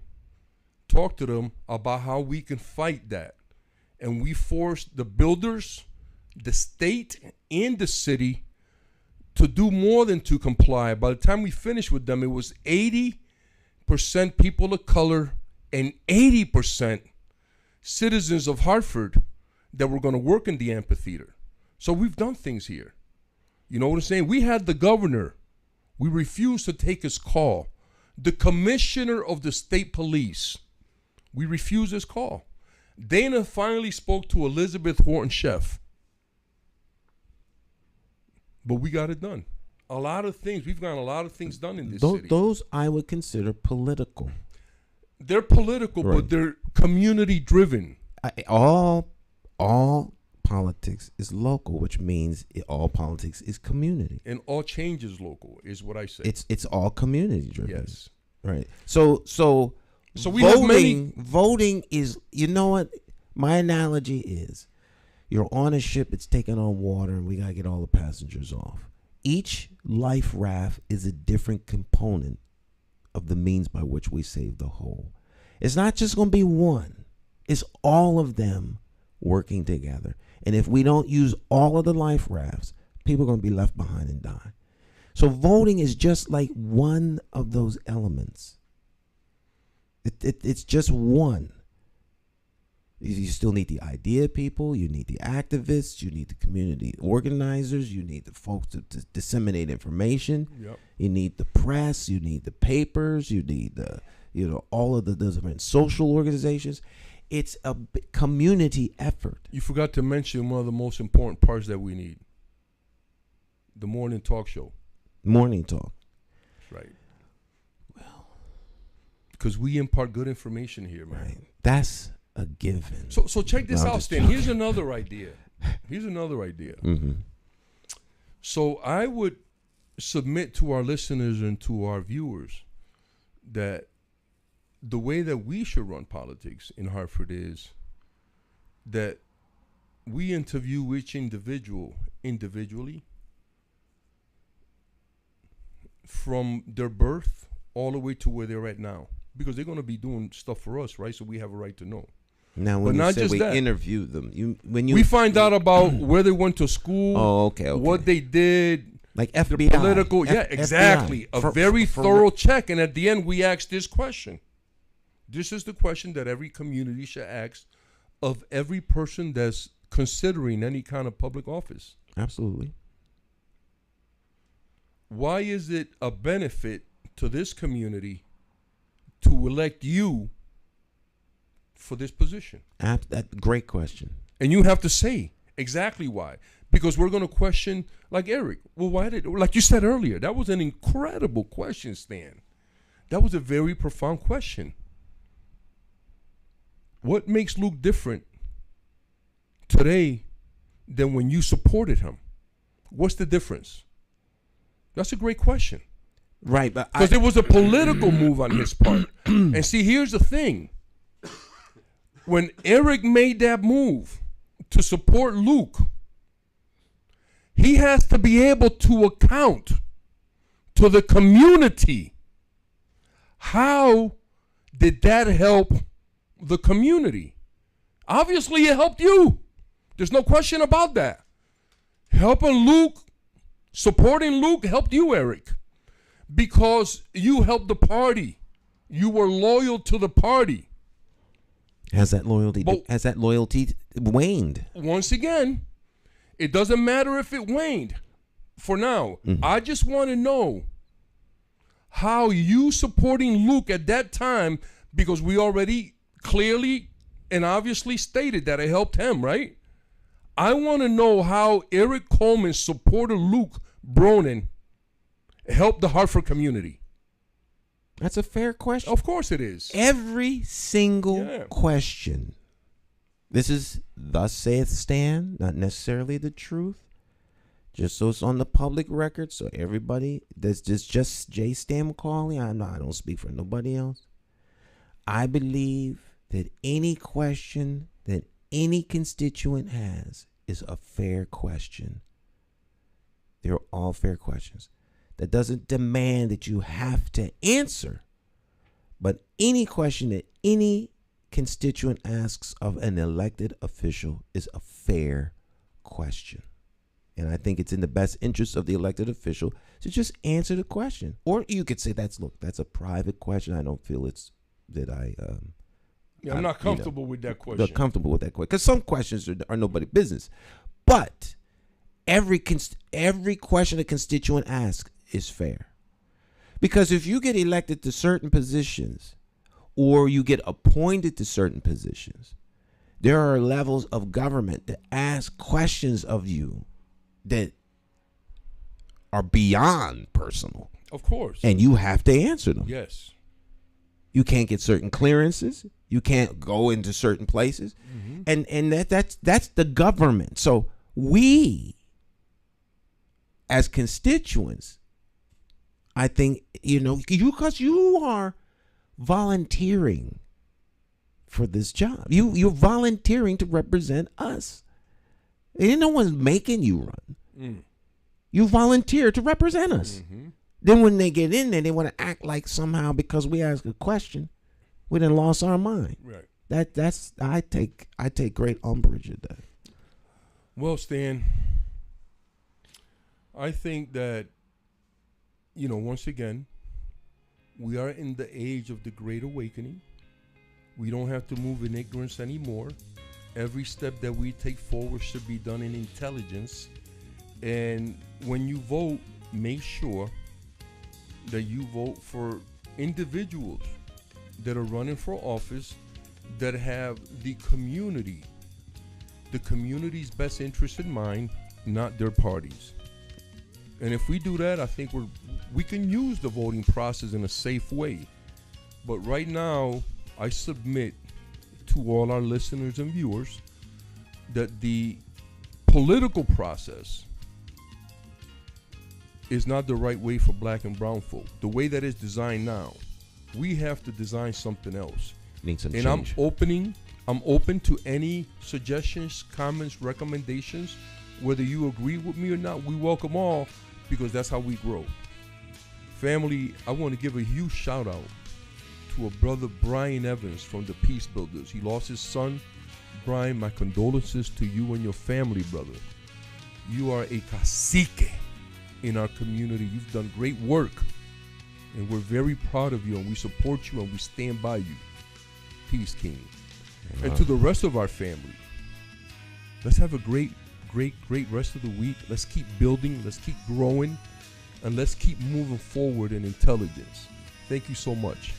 talked to them about how we can fight that. And we forced the builders, the state, and the city to do more than to comply. By the time we finished with them, it was 80% people of color and 80% citizens of Hartford that were going to work in the amphitheater. So we've done things here. You know what I'm saying? We had the governor. We refused to take his call. The commissioner of the state police. We refused his call. Dana finally spoke to Elizabeth Horton Sheff. But we got it done. A lot of things. We've gotten a lot of things done in this city.
Those I would consider political.
They're political, right, but they're community driven.
All politics is local, which means all politics is community.
And all change is local, is what I say.
It's all community driven.
Yes.
Right. So we voting is, you know what? My analogy is, you're on a ship, it's taking on water, and we got to get all the passengers off. Each life raft is a different component of the means by which we save the whole. It's not just going to be one. It's all of them working together. And if we don't use all of the life rafts, people are going to be left behind and die. So voting is just like one of those elements. It's just one. You still need the idea people, you need the activists, you need the community organizers, you need the folks to disseminate information. Yep. You need the press, you need the papers, you need all of the different social organizations. It's a community effort.
You forgot to mention one of the most important parts that we need. The morning talk show.
Morning talk.
That's right. Well, because we impart good information here, man.
Right. That's a given.
So check this out, Stan. Here's another idea. Mm-hmm. So I would submit to our listeners and to our viewers that the way that we should run politics in Hartford is that we interview each individual individually from their birth all the way to where they're at now, because they're going to be doing stuff for us, right? So we have a right to know.
Now, when you say we interview them,
we find out about where they went to school,
okay.
what they did,
like FBI,
political, exactly, FBI. A very thorough check, and at the end we ask this question. This is the question that every community should ask of every person that's considering any kind of public office.
Absolutely.
Why is it a benefit to this community to elect you for this position?
That's a great question.
And you have to say exactly why. Because we're going to question, like Eric, well, like you said earlier, that was an incredible question, Stan. That was a very profound question. What makes Luke different today than when you supported him? What's the difference? That's a great question.
Right, but
because it was a political move on his part. And see, here's the thing. When Eric made that move to support Luke, he has to be able to account to the community. How did that help the community? Obviously, it helped you. There's no question about that. Helping Luke, supporting Luke helped you, Eric, because you helped the party. You were loyal to the party.
Has that loyalty waned?
Once again, it doesn't matter if it waned. For now, I just want to know how you supporting Luke at that time because we already clearly and obviously stated that it helped him, right? I want to know how Eric Coleman's supporter Luke Bronin helped the Hartford community.
That's a fair question.
Of course it is.
Every single question. This is thus saith Stan, not necessarily the truth. Just so it's on the public record, so everybody, that's just J. Stan McCauley. I don't speak for nobody else. I believe that any question that any constituent has is a fair question. They're all fair questions. That doesn't demand that you have to answer, but any question that any constituent asks of an elected official is a fair question. And I think it's in the best interest of the elected official to just answer the question. Or you could say that's a private question. I don't feel it's that
I'm not comfortable with that question.
Not comfortable with that question. Because some questions are nobody's business. But every question a constituent asks is fair. Because if you get elected to certain positions or you get appointed to certain positions, there are levels of government that ask questions of you that are beyond personal.
Of course.
And you have to answer them.
Yes.
You can't get certain clearances. You can't go into certain places. Mm-hmm. And that's the government. So we, as constituents, I think, because you are volunteering for this job. You're volunteering to represent us. And no one's making you run. You volunteer to represent us. Mm-hmm. Then when they get in there, they want to act like somehow because we ask a question, we done lost our mind.
Right.
I take great umbrage at that.
Well, Stan, I think that, once again, we are in the age of the Great Awakening. We don't have to move in ignorance anymore. Every step that we take forward should be done in intelligence. And when you vote, make sure that you vote for individuals that are running for office that have the community's best interest in mind, not their parties. And if we do that, I think we can use the voting process in a safe way. But right now, I submit to all our listeners and viewers that the political process is not the right way for black and brown folk. The way that it's designed now, we have to design something else.
Need some
and
change.
I'm open to any suggestions, comments, recommendations. Whether you agree with me or not, we welcome all, because that's how we grow. Family, I want to give a huge shout out to a brother, Brian Evans from the Peace Builders. He lost his son. Brian, my condolences to you and your family, brother. You are a cacique in our community. You've done great work, and we're very proud of you, and we support you, and we stand by you. Peace, King. Yeah. And to the rest of our family, let's have a great rest of the week. Let's keep building, let's keep growing, and let's keep moving forward in intelligence. Thank you so much.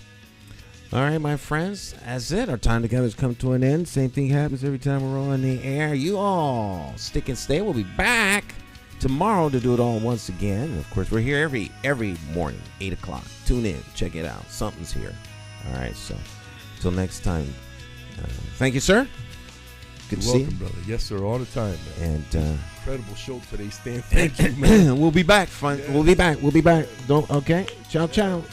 All right, my friends, that's it. Our time together has come to an end. Same thing happens every time we're on the air. You all stick and stay. We'll be back tomorrow to do it all once again. And of course, we're here every morning, 8 o'clock. Tune in, check it out. Something's here. All right, so until next time, thank you, sir. Good to see you.
Welcome, brother. Yes, sir, all the time, man.
And
incredible show today, Stan. Thank you, man.
We'll be back. We'll be back. Don't. Okay. Ciao, ciao.